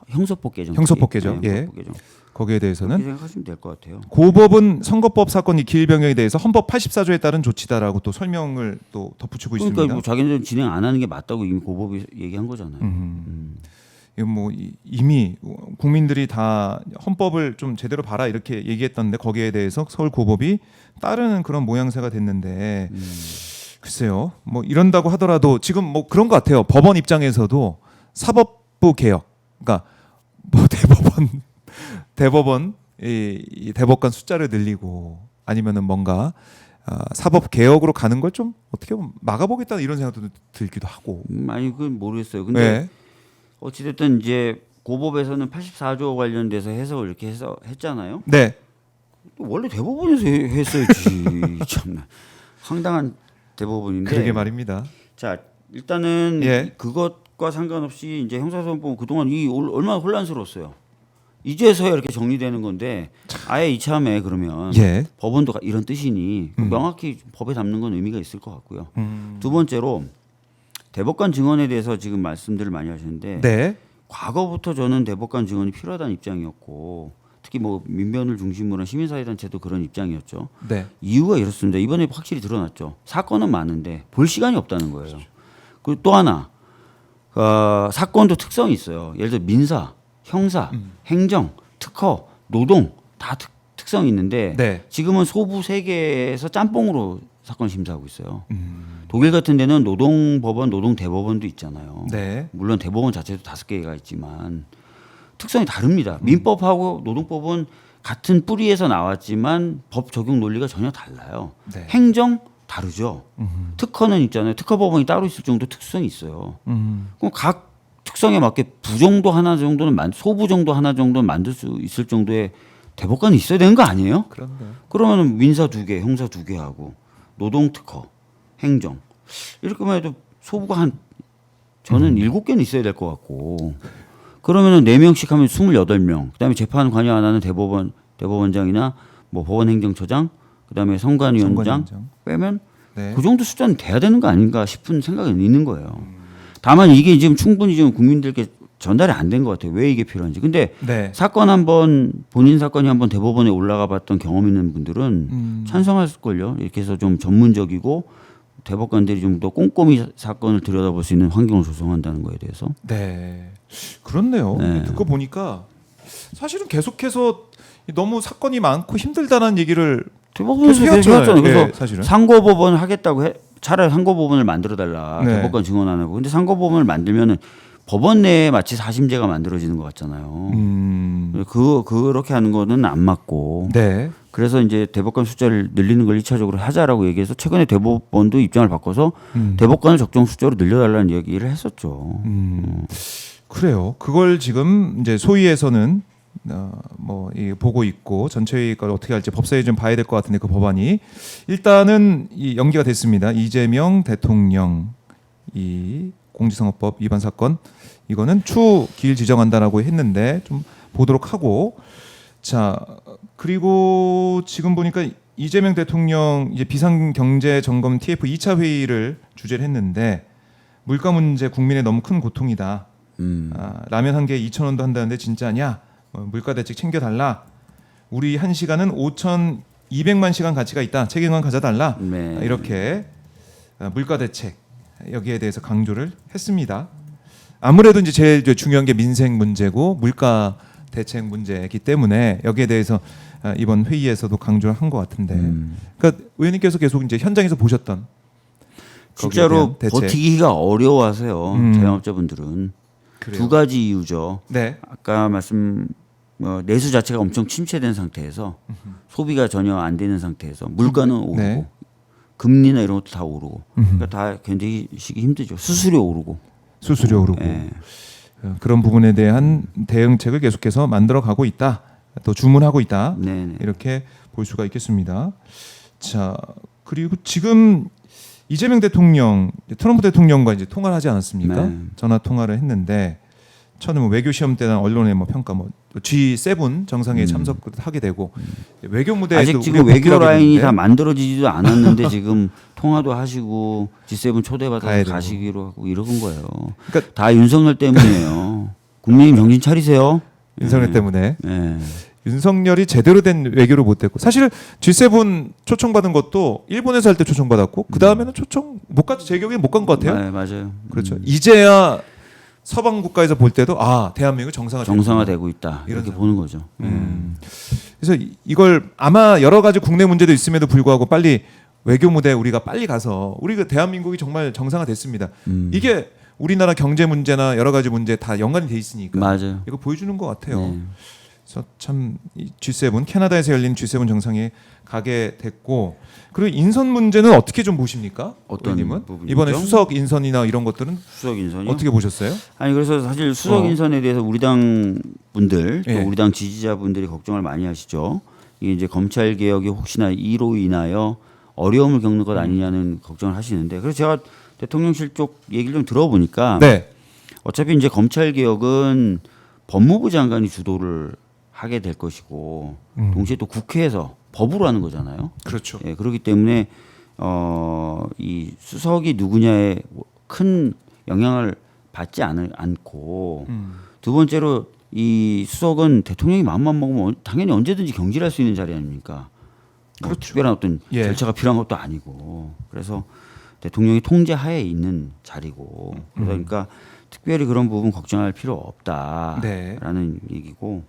형사법 개정. 형사법 개정. 네, 예. 형사법 개정. 거기에 그렇게 대해서는 생각하시면 될 것 같아요. 고법은 선거법 사건이 기일 변경에 대해서 헌법 84조에 따른 조치다라고 또 설명을 또 덧붙이고 그러니까 있습니다. 뭐 자기네들은 진행 안 하는 게 맞다고 이미 고법이 얘기한 거잖아요. 이건 뭐 이미 국민들이 다 헌법을 좀 제대로 봐라 이렇게 얘기했던데 거기에 대해서 서울 고법이 따르는 그런 모양새가 됐는데 글쎄요. 뭐 이런다고 하더라도 지금 뭐 그런 것 같아요. 법원 입장에서도 사법부 개혁, 그러니까 뭐 대법원 이 대법관 숫자를 늘리고 아니면은 뭔가 사법 개혁으로 가는 걸 좀 어떻게 보면 막아보겠다는 이런 생각도 들기도 하고. 아니 그건 모르겠어요. 근데 네. 어찌됐든 이제 고법에서는 84조 관련돼서 해석을 이렇게 해서 했잖아요. 네. 원래 대법원에서 했어야지. 참나 황당한 대법원인데. 그러게 말입니다. 자 일단은 예. 그것과 상관없이 이제 형사소송법 그동안 얼마나 혼란스러웠어요. 이제서야 이렇게 정리되는 건데 아예 이참에 그러면 예. 법원도 이런 뜻이니 명확히 법에 담는 건 의미가 있을 것 같고요. 두 번째로 대법관 증언에 대해서 지금 말씀들을 많이 하시는데 네. 과거부터 저는 대법관 증언이 필요하다는 입장이었고 특히 뭐 민변을 중심으로 한 시민사회단체도 그런 입장이었죠. 네. 이유가 이렇습니다. 이번에 확실히 드러났죠. 사건은 많은데 볼 시간이 없다는 거예요. 그리고 또 하나 사건도 특성이 있어요. 예를 들어 민사, 형사, 행정, 특허, 노동 다 특성이 있는데 네. 지금은 소부 3개에서 짬뽕으로 사건 심사하고 있어요. 독일 같은 데는 노동법원, 노동대법원도 있잖아요. 네. 물론 대법원 자체도 5개가 있지만 특성이 다릅니다. 민법하고 노동법은 같은 뿌리에서 나왔지만 법 적용 논리가 전혀 달라요. 네. 행정 다르죠. 특허는 있잖아요. 특허법원이 따로 있을 정도 특성이 있어요. 그럼 각 특성에 맞게 부정도 하나 정도는 소부 정도 하나 정도는 만들 수 있을 정도의 대법관이 있어야 되는 거 아니에요? 그런데. 그러면 민사 2개, 형사 2개 하고 노동 특허, 행정 이렇게만 해도 소부가 저는 7개는 있어야 될 것 같고 그러면은 4명씩 하면 28명. 그다음에 재판 관여 안 하는 대법원장이나 뭐 법원행정처장, 그다음에 선관위원장 빼면 네. 그 정도 숫자는 돼야 되는 거 아닌가 싶은 생각은 있는 거예요. 다만 이게 지금 충분히 지금 국민들께 전달이 안 된 것 같아요. 왜 이게 필요한지. 근데 네. 본인 사건이 한번 대법원에 올라가 봤던 경험 있는 분들은 찬성할걸요. 이렇게 해서 좀 전문적이고 대법관들이 좀 더 꼼꼼히 사건을 들여다볼 수 있는 환경을 조성한다는 거에 대해서. 네. 그렇네요. 네. 듣고 보니까 사실은 계속해서 너무 사건이 많고 힘들다는 얘기를 대법원에서 계속 계속 해왔잖아요. 했잖아요. 그래서 예, 사실은. 상고법원을 하겠다고 차라리 상고법원을 만들어 달라. 네. 대법관 증언 안 하고. 근데 상고법원을 만들면은 법원 내에 마치 사심제가 만들어지는 것 같잖아요. 그렇게 하는 거는 안 맞고. 네. 그래서 이제 대법관 숫자를 늘리는 걸 1차적으로 하자라고 얘기해서 최근에 대법원도 입장을 바꿔서 대법관을 적정 숫자로 늘려달라는 얘기를 했었죠. 그래요. 그걸 지금 이제 소위에서는 보고 있고 전체회의가 어떻게 할지 법사위 좀 봐야 될 것 같은데 그 법안이 일단은 연기가 됐습니다. 이재명 대통령 이 공직선거법 위반 사건 이거는 추후 기일 지정한다라고 했는데 좀 보도록 하고 자 그리고 지금 보니까 이재명 대통령 이제 비상경제점검 TF 2차 회의를 주재를 했는데 물가 문제 국민의 너무 큰 고통이다. 라면 한 개에 2,000원도 한다는데 진짜냐? 물가 대책 챙겨달라. 우리 1시간은 5,200만 시간 가치가 있다. 책임감 가져달라. 네. 이렇게 물가 대책 여기에 대해서 강조를 했습니다. 아무래도 이제 제일 중요한 게 민생 문제고 물가 대책 문제이기 때문에 여기에 대해서 이번 회의에서도 강조를 한 것 같은데, 그러니까 의원님께서 계속 이제 현장에서 보셨던 진짜로 버티기가 어려워하세요. 자영업자분들은. 그래요? 2가지 이유죠. 네. 아까 내수 자체가 엄청 침체된 상태에서 소비가 전혀 안 되는 상태에서 물가는 오르고 네. 금리나 이런 것도 다 오르고 그러니까 다 견디시기 힘들죠. 수수료 오르고. 수수료 오르고 네. 그런 부분에 대한 대응책을 계속해서 만들어 가고 있다. 또 주문하고 있다. 네네. 이렇게 볼 수가 있겠습니다. 자 그리고 지금 이재명 대통령, 트럼프 대통령과 이제 통화를 하지 않았습니까? 네. 전화 통화를 했는데 처음에 외교 시험 때나 언론의 평가 G7 정상회의 참석하게 되고 외교 무대 아직 지금 외교 라인이 다 만들어지지도 않았는데 지금 통화도 하시고 G7 초대받아서 가시기로 하고 이러는 거예요. 그러니까 다 윤석열 때문이에요. 국민님 정신 차리세요. 윤석열 때문에. 네. 윤석열이 제대로 된 외교를 못했고 사실 G7 초청받은 것도 일본에서 할 때 초청받았고 그 다음에는 초청 못 갔죠. 제 기억에는 못 간 것 같아요. 네, 맞아요. 그렇죠. 이제야 서방 국가에서 볼 때도 대한민국 정상화되고 있다 이렇게 보는 거죠. 그래서 이걸 아마 여러 가지 국내 문제도 있음에도 불구하고 빨리 외교 무대 우리가 빨리 가서 우리가 대한민국이 정말 정상화됐습니다. 이게 우리나라 경제 문제나 여러 가지 문제 다 연관이 돼 있으니까 맞아요. 이거 보여주는 것 같아요. 네. 그래서 참 G7 캐나다에서 열린 G7 정상에 가게 됐고 그리고 인선 문제는 어떻게 좀 보십니까? 어떤 의원님은? 부분이죠? 이번에 수석 인선이나 이런 것들은 수석 인선이요? 어떻게 보셨어요? 아니 그래서 사실 수석 인선에 대해서 우리 당 분들 또 예. 우리 당 지지자분들이 걱정을 많이 하시죠. 이게 이제 검찰 개혁이 혹시나 이로 인하여 어려움을 겪는 것 아니냐는 걱정을 하시는데 그래서 제가 대통령실 쪽 얘기를 좀 들어보니까 네. 어차피 이제 검찰 개혁은 법무부 장관이 주도를 하게 될 것이고 동시에 또 국회에서 법으로 하는 거잖아요. 그렇죠. 예, 그렇기 때문에 이 수석이 누구냐에 큰 영향을 받지 않고 두 번째로 이 수석은 대통령이 마음만 먹으면 당연히 언제든지 경질할 수 있는 자리 아닙니까? 뭐 그렇죠. 특별한 어떤 예. 절차가 필요한 것도 아니고 그래서 대통령이 통제하에 있는 자리고 그러니까 특별히 그런 부분 걱정할 필요 없다라는 네. 얘기고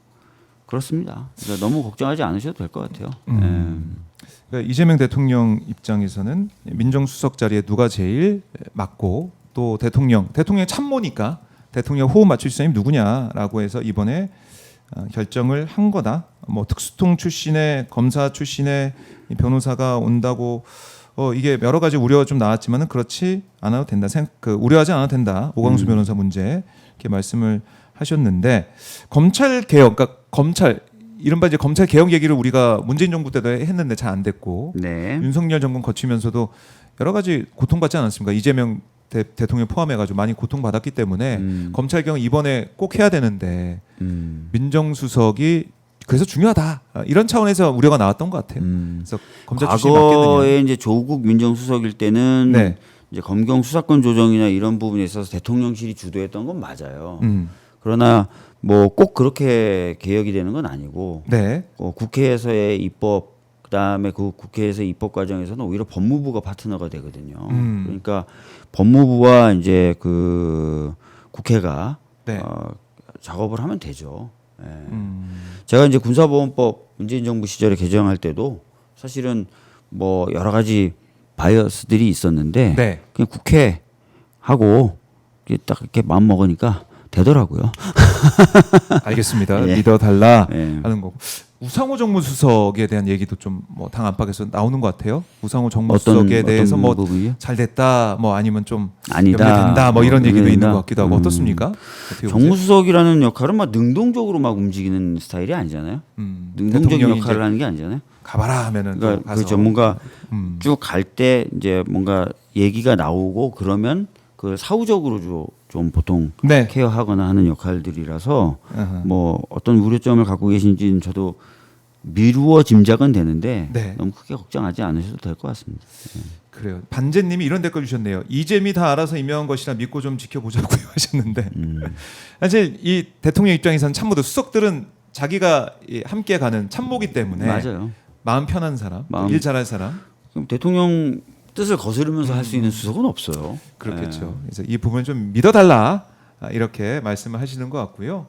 그렇습니다. 그러니까 너무 걱정하지 않으셔도 될 것 같아요. 그러니까 이재명 대통령 입장에서는 민정수석 자리에 누가 제일 맞고 또 대통령 참모니까 대통령 호흡 맞출 사람이 누구냐라고 해서 이번에 결정을 한 거다. 뭐 특수통 출신의 검사 출신의 변호사가 온다고 이게 여러 가지 우려가 좀 나왔지만은 그렇지 않아도 된다. 우려하지 않아도 된다. 오광수 변호사 문제 이렇게 말씀을 하셨는데 검찰 개혁, 그러니까 검찰 이른바 이제 검찰 개혁 얘기를 우리가 문재인 정부 때도 했는데 잘 안 됐고 네. 윤석열 정권 거치면서도 여러 가지 고통받지 않았습니까? 이재명 대통령 포함해가지고 많이 고통받았기 때문에 검찰 개혁 이번에 꼭 해야 되는데 민정수석이 그래서 중요하다 이런 차원에서 우려가 나왔던 것 같아요. 그래서 검찰 출신이 과거에 맞겠느냐. 이제 조국 민정수석일 때는 네. 이제 검경 수사권 조정이나 이런 부분에 있어서 대통령실이 주도했던 건 맞아요. 그러나 뭐 꼭 그렇게 개혁이 되는 건 아니고 네. 국회에서의 입법 그다음에 그 국회에서 입법 과정에서는 오히려 법무부가 파트너가 되거든요. 그러니까 법무부와 이제 그 국회가 네. 작업을 하면 되죠. 예. 제가 이제 군사보건법 문재인 정부 시절에 개정할 때도 사실은 뭐 여러 가지 바이어스들이 있었는데 네. 그냥 국회하고 딱 이렇게 마음 먹으니까 되더라고요. 알겠습니다. 예. 믿어달라 예. 하는 거고 우상호 정무수석에 대한 얘기도 좀 뭐 당 안팎에서 나오는 것 같아요. 우상호 정무수석에 대해서 뭐 부분이요? 잘 됐다, 뭐 아니면 좀 아니다. 염려된다, 뭐 이런 얘기도 염려된다. 있는 것 같기도 하고 어떻습니까? 어떻게 보세요? 정무수석이라는 역할은 막 능동적으로 막 움직이는 스타일이 아니잖아요. 능동적인 대통령이 역할을 이제 하는 게 아니잖아요. 가봐라 하면은 또 그러니까 가서 그렇죠. 뭔가 음. 쭉 갈 때 이제 뭔가 얘기가 나오고 그러면 그걸 사후적으로 좀 보통 네. 케어하거나 하는 역할들이라서 아하. 뭐 어떤 우려점을 갖고 계신지는 저도 미루어 짐작은 되는데 네. 너무 크게 걱정하지 않으셔도 될 것 같습니다. 그래요. 반제님이 이런 댓글 주셨네요. 이재미 다 알아서 임명한 것이라 믿고 좀 지켜보자고요 하셨는데 사실 이 대통령 입장에서는 참모들 수석들은 자기가 함께 가는 참모기 때문에 맞아요. 마음 편한 사람, 일 잘할 사람 그럼 대통령 뜻을 거스르면서 할 수 있는 수석은 없어요. 그렇겠죠. 그래서 이 부분 좀 믿어달라 이렇게 말씀을 하시는 것 같고요.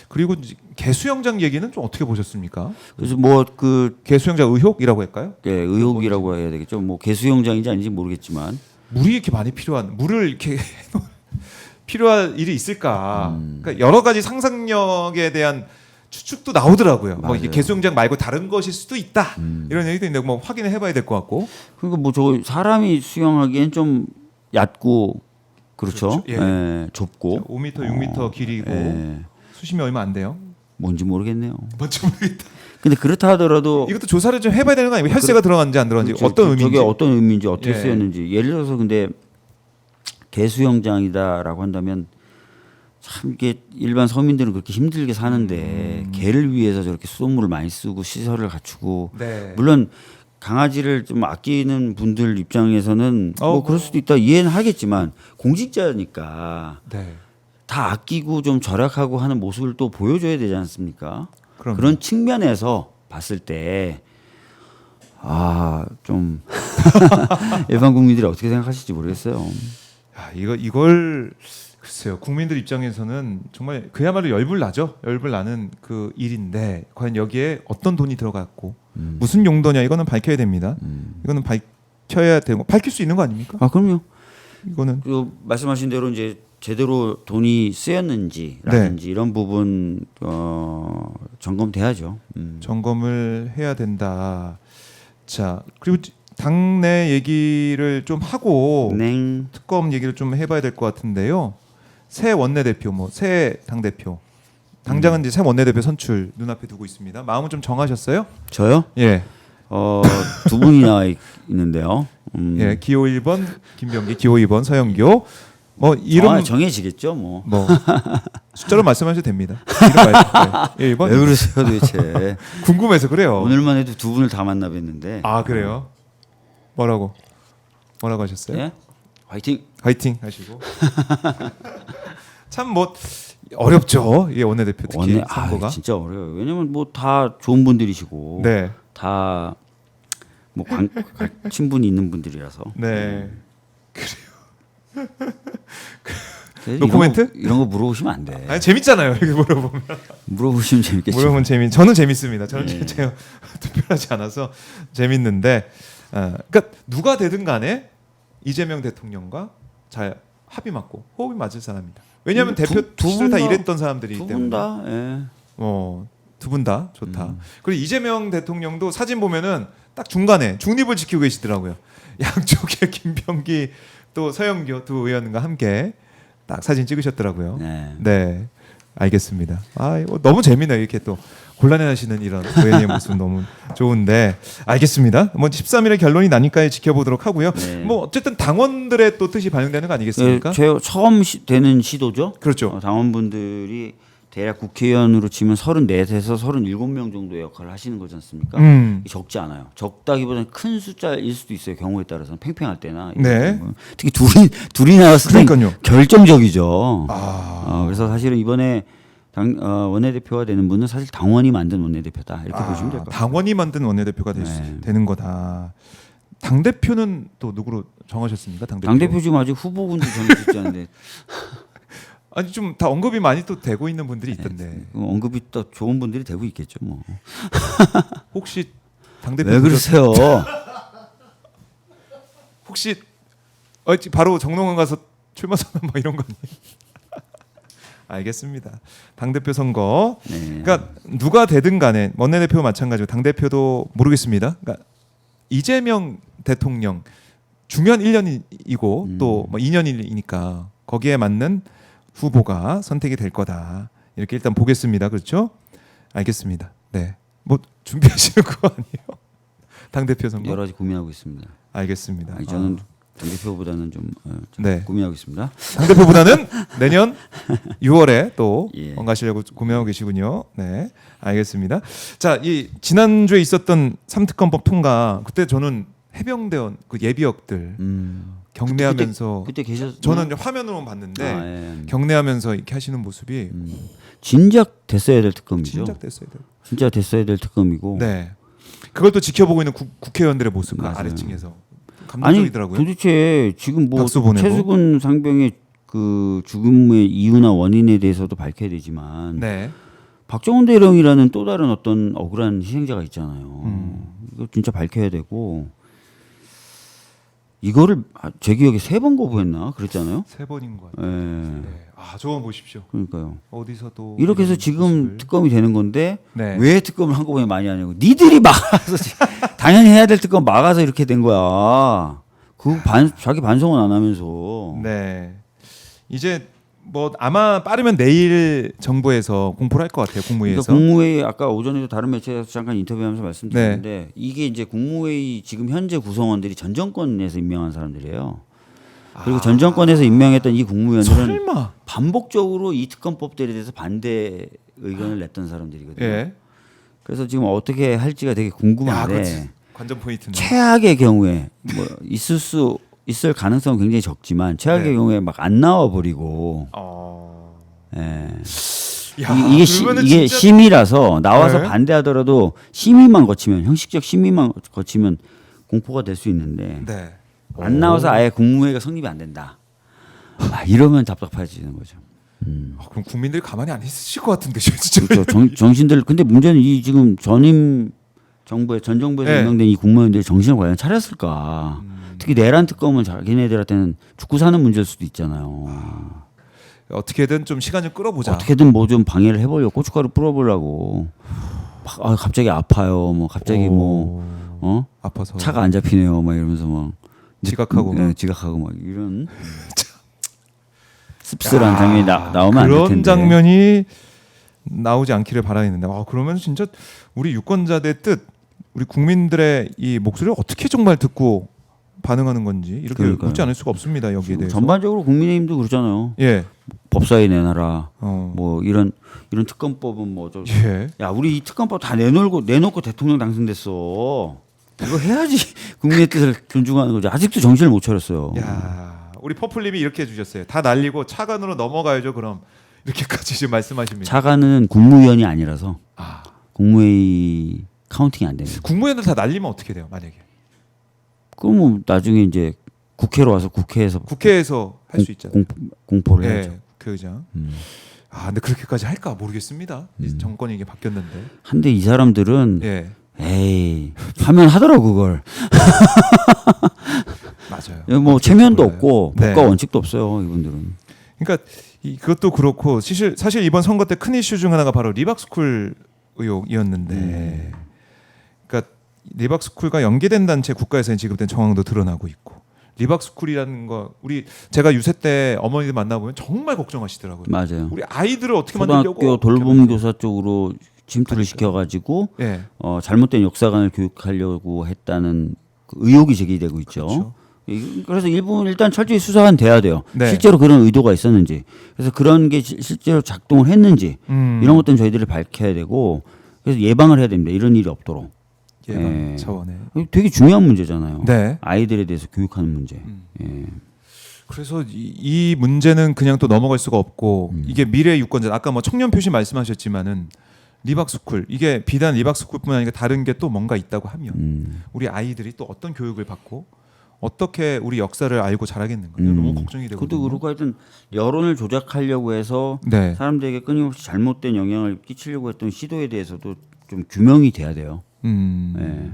그리고 개수영장 얘기는 좀 어떻게 보셨습니까? 그래서 뭐 그 개수영장 의혹이라고 할까요? 의혹이라고 해야 되겠죠. 뭐 개수영장인지 아닌지 모르겠지만 물이 이렇게 많이 필요한 물을 이렇게 필요할 일이 있을까? 그러니까 여러 가지 상상력에 대한 추측도 나오더라고요. 뭐 이게 맞아요. 개수영장 말고 다른 것일 수도 있다. 이런 얘기도 있는데 뭐 확인을 해봐야 될 것 같고. 그러니까 뭐 저 사람이 수영하기엔 좀 얕고 그렇죠. 그렇죠. 예. 예, 좁고 5m, 6m 길이고 예, 수심이 얼마 안 돼요. 뭔지 모르겠네요. 뭔지 모르겠다. 근데 그렇다 하더라도 이것도 조사를 좀 해봐야 되는 거 아니에요? 혈세가 들어갔는지 안 들어갔는지 그렇죠. 어떤 의미인지. 저게 어떤 의미인지 어떻게 예. 쓰였는지 예를 들어서 근데 개수영장이다라고 한다면 참 이게 일반 서민들은 그렇게 힘들게 사는데 개를 위해서 저렇게 수돗물을 많이 쓰고 시설을 갖추고 네. 물론 강아지를 좀 아끼는 분들 입장에서는 뭐 뭐. 그럴 수도 있다 이해는 하겠지만 공직자니까 네. 다 아끼고 좀 절약하고 하는 모습을 또 보여줘야 되지 않습니까? 그럼요. 그런 측면에서 봤을 때 좀 일반 국민들이 어떻게 생각하실지 모르겠어요. 야, 이걸 글쎄요. 국민들 입장에서는 정말 그야말로 열불 나죠. 열불 나는 그 일인데 과연 여기에 어떤 돈이 들어갔고 무슨 용도냐 이거는 밝혀야 됩니다. 이거는 밝혀야 되고 밝힐 수 있는 거 아닙니까? 아 그럼요. 이거는 그 말씀하신 대로 이제 제대로 돈이 쓰였는지라든지 이런 부분 점검돼야죠. 점검을 해야 된다. 자 그리고 당내 얘기를 좀 하고 네. 특검 얘기를 좀 해봐야 될 것 같은데요. 새 원내대표, 뭐 새 당대표, 당장은 이제 새 원내대표 선출 눈앞에 두고 있습니다. 마음은 좀 정하셨어요? 저요? 예. 두 분이 나와 있는데요. 예, 기호 1번 김병기, 기호 2번 서영교. 뭐 이름 정해지겠죠, 뭐. 숫자로 말씀하셔도 됩니다. 이름 말씀. 예, 1번. 왜 그러세요, 도대체? 궁금해서 그래요. 오늘만 해도 두 분을 다 만나 뵀는데. 아, 그래요? 뭐라고 하셨어요? 예? 화이팅. 화이팅 하시고. 참 뭐 어렵죠. 이 원내대표 특히 선거가. 진짜 어려워요. 왜냐면 뭐 다 좋은 분들이시고 네. 다 뭐 친분이 있는 분들이라서. 네. 그래서 노코멘트? 이런 거 물어보시면 안 돼. 아니 재밌잖아요. 이거 물어보면. 물어보시면 재밌겠죠. 물어보면 저는 재밌습니다. 저는 제가 특별하지 않아서 재밌는데, 그러니까 누가 되든 간에 이재명 대통령과 잘 합이 맞고 호흡이 맞을 사람이다. 왜냐하면 대표 시절 다 일했던 사람들이기 때문에. 두 분 다. 예. 두 분 다 좋다. 그리고 이재명 대통령도 사진 보면은 딱 중간에 중립을 지키고 계시더라고요. 양쪽에 김병기 또 서영교 두 의원과 함께 딱 사진 찍으셨더라고요. 네, 알겠습니다. 너무 재미나요. 이렇게 또 곤란해하시는 이런 의원님의 모습 너무 좋은데 알겠습니다. 뭐 13일에 결론이 나니까 지켜보도록 하고요. 네. 뭐 어쨌든 당원들의 또 뜻이 반영되는 거 아니겠습니까? 처음 되는 시도죠. 그렇죠. 당원분들이 대략 국회의원으로 치면 34에서 37명 정도의 역할을 하시는 거지 않습니까? 적지 않아요. 적다기보다는 큰 숫자일 수도 있어요. 경우에 따라서는 팽팽할 때나. 네. 특히 둘이 나왔을 때 결정적이죠. 그래서 사실은 이번에 원내대표가 되는 분은 사실 당원이 만든 원내대표다. 이렇게 보시면 될 것 같아요. 당원이 만든 원내대표가 되는 거다. 당 대표는 또 누구로 정하셨습니까? 당 대표 지금 아직 후보군도 정해지지 않는데. 아니 좀 다 언급이 많이 또 되고 있는 분들이 있던데. 언급이 또 좋은 분들이 되고 있겠죠, 뭐. 혹시 당 대표 왜 그러세요? 혹시 바로 정동원 가서 출마 선언 뭐 이런 거 아니에요? 알겠습니다. 당 대표 선거. 네. 그러니까 누가 되든 간에 원내대표 마찬가지고 당 대표도 모르겠습니다. 그러니까 이재명 대통령 중요한 1년이고 또 뭐 2년이니까 거기에 맞는 후보가 선택이 될 거다. 이렇게 일단 보겠습니다. 그렇죠? 알겠습니다. 네. 뭐 준비하시는 거 아니에요? 당 대표 선거 여러 가지 고민하고 있습니다. 알겠습니다. 저는 당 대표보다는 좀 네. 고민하고 있습니다. 당 대표보다는 내년 6월에 또 예. 가시려고 고민하고 계시군요. 네, 알겠습니다. 자, 이 지난주에 있었던 3특검법 통과 그때 저는 해병대원 그 예비역들 경례하면서 그때 계셨. 저는 화면으로만 봤는데 예. 경례하면서 이렇게 하시는 모습이 진작 됐어야 될 특검이죠. 진작 됐어야 돼요. 진짜 됐어야 될 특검이고. 네, 그걸 또 지켜보고 있는 국회의원들의 모습 맞아요. 아래층에서 아니 감동적이더라고요. 도대체 지금 뭐 박수 보내고. 최수근 상병의 그 죽음의 이유나 원인에 대해서도 밝혀야 되지만 네, 박정훈 대령이라는 또 다른 어떤 억울한 희생자가 있잖아요. 이거 진짜 밝혀야 되고 이거를 제 기억에 3번 거부했나 그랬잖아요. 3번인 것 같아요. 예. 네. 저거 보십시오. 그러니까요. 어디서도 이렇게 해서 이런 지금 모습을. 특검이 되는 건데 네. 왜 특검을 한꺼번에 많이 하냐고. 니들이 막아서 당연히 해야 될 특검 막아서 이렇게 된 거야. 자기 반성은 안 하면서. 네. 이제 뭐 아마 빠르면 내일 정부에서 공포를 할 것 같아요. 국무회의에서. 그러니까 국무회의 아까 오전에도 다른 매체에서 잠깐 인터뷰하면서 말씀드렸는데 네. 이게 이제 국무회의 지금 현재 구성원들이 전 정권에서 임명한 사람들이에요. 그리고 전 정권에서 임명했던 이 국무위원들은 설마. 반복적으로 이 특검법들에 대해서 반대 의견을 냈던 사람들이거든요. 예. 그래서 지금 어떻게 할지가 되게 야, 궁금한데 그렇지. 관전 포인트네. 최악의 경우에 뭐 있을 가능성은 굉장히 적지만 최악의 네. 경우에 막 안 나와 버리고 예. 야, 그러면은 이게 진짜- 심의라서 나와서 네. 반대하더라도 심의만 거치면 형식적 심의만 거치면 공포가 될 수 있는데 네. 안 나와서 아예 국무회의가 성립이 안 된다. 이러면 답답해지는 거죠. 그럼 국민들이 가만히 안 있으실 것 같은데 진짜. 그렇죠. 정신들 근데 문제는 이 지금 전임 정부의 전 정부에서 네. 임명된 이 국무위원들이 정신을 과연 차렸을까? 특히 내란 특검은 자기네들한테는 죽고 사는 문제일 수도 있잖아요. 어떻게든 좀 시간을 끌어보자. 어떻게든 뭐 좀 방해를 해보려고 고춧가루 뿌려보려고 갑자기 아파요. 뭐 갑자기 아파서 차가 안 잡히네요. 막 이러면서 막 지각하고 네, 지각하고 막 이런 씁쓸한 장면이 나오면 안 될 그런 텐데. 장면이 나오지 않기를 바라겠는데. 그러면 진짜 우리 유권자들의 뜻 우리 국민들의 이 목소리를 어떻게 정말 듣고 반응하는 건지 이렇게 그러니까요. 묻지 않을 수가 없습니다. 여기에 대해서. 전반적으로 국민의힘도 그러잖아요. 예. 법사위 내놔라. 어. 뭐 이런 특검법은 뭐죠? 예. 야, 우리 이 특검법 다 내놓고 대통령 당선됐어. 이거 해야지 국민의 뜻을 존중하는 거죠. 아직도 정신을 못 차렸어요. 야, 우리 퍼플님이 이렇게 해주셨어요. 다 날리고 차관으로 넘어가야죠. 그럼 이렇게까지 지금 말씀하십니다. 차관은 국무위원이 아니라서 아, 국무회의 카운팅이 안 됩니다. 국무위원들 다 날리면 어떻게 돼요? 만약에 그럼 뭐 나중에 이제 국회로 와서 국회에서 할 수 있잖아요. 공포를 예, 해야죠. 국회의장. 아, 근데 그렇게까지 할까 모르겠습니다. 정권이 이게 바뀌었는데. 한데 이 사람들은 예, 에이 하면 하더라고 그걸. 맞아요. 뭐 체면도 몰라요. 없고 네. 법과 원칙도 없어요 이분들은. 그러니까 그것도 그렇고 사실 이번 선거 때 큰 이슈 중 하나가 바로 리박스쿨 의혹이었는데, 그러니까 리박스쿨과 연계된 단체 국가에서 지급된 정황도 드러나고 있고, 리박스쿨이라는 거 제가 유세 때 어머니들 만나보면 정말 걱정하시더라고요. 맞아요. 우리 아이들을 어떻게 만들려고? 초등학교 돌봄교사 쪽으로 침투를 시켜가지고 예, 잘못된 역사관을 교육하려고 했다는 그 의혹이 제기되고 있죠. 그렇죠. 그래서 일단 철저히 수사가 돼야 돼요. 네. 실제로 그런 의도가 있었는지, 그래서 그런 게 실제로 작동을 했는지 이런 것들은 저희들이 밝혀야 되고, 그래서 예방을 해야 됩니다. 이런 일이 없도록. 예방 예. 차원에. 되게 중요한 문제잖아요. 네. 아이들에 대해서 교육하는 문제. 예. 그래서 이 문제는 그냥 또 넘어갈 수가 없고, 이게 미래 유권자, 아까 뭐 청년 표시 말씀하셨지만은 리박스쿨, 이게 비단 리박스쿨뿐만 아니라 다른 게 또 뭔가 있다고 하면 우리 아이들이 또 어떤 교육을 받고 어떻게 우리 역사를 알고 자라겠는가, 너무 걱정이 되거든요. 그것도 그렇고 하여튼 여론을 조작하려고 해서 네. 사람들에게 끊임없이 잘못된 영향을 끼치려고 했던 시도에 대해서도 좀 규명이 돼야 돼요. 예.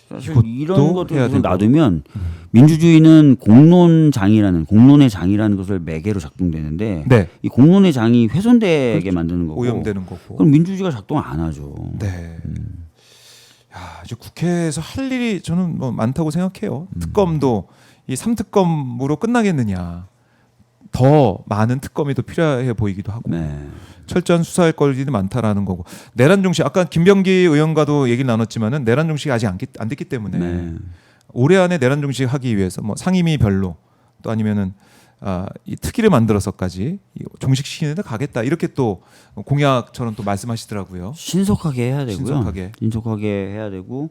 사실 이것도 이런 해야 것들 되고. 놔두면 민주주의는 공론의 장이라는 것을 매개로 작동되는데, 네. 이 공론의 장이 훼손되게 만드는 거고, 오염되는 거고. 그럼 민주주의가 작동 안 하죠. 네. 야, 이제 국회에서 할 일이 저는 뭐 많다고 생각해요. 특검도 이 3특검으로 끝나겠느냐. 더 많은 특검이 더 필요해 보이기도 하고. 네. 철저한 수사할 거리도 많다라는 거고. 내란 종식, 아까 김병기 의원과도 얘기를 나눴지만은 내란 종식이 아직 안 됐기 때문에 네. 올해 안에 내란 종식 하기 위해서 뭐 상임위 별로 또 아니면은 이 특위를 만들어서까지 종식시키는 데 가겠다, 이렇게 또 공약처럼 또 말씀하시더라고요. 신속하게 해야 되고요. 신속하게. 해야 되고,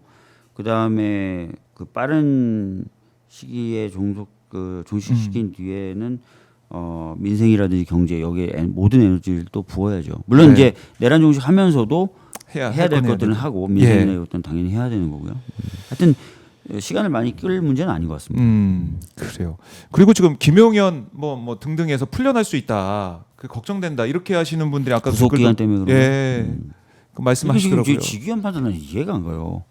그 다음에 그 빠른 시기에 종식시킨 뒤에는 민생이라든지 경제, 여기에 모든 에너지를 또 부어야죠. 물론 네. 이제 내란 종식하면서도 해야 될 건 해야 것들은 되고. 하고, 민생이나 예. 것들은 당연히 해야 되는 거고요. 하여튼 시간을 많이 끌 문제는 아닌 것 같습니다. 그래요. 그리고 지금 김용현 뭐 등등해서 풀려날 수 있다, 그 걱정된다, 이렇게 하시는 분들이 아까 구속 기간 때문에 그런 예, 그 말씀하시더라고요. 지기현 판단은 이해가 안 가요.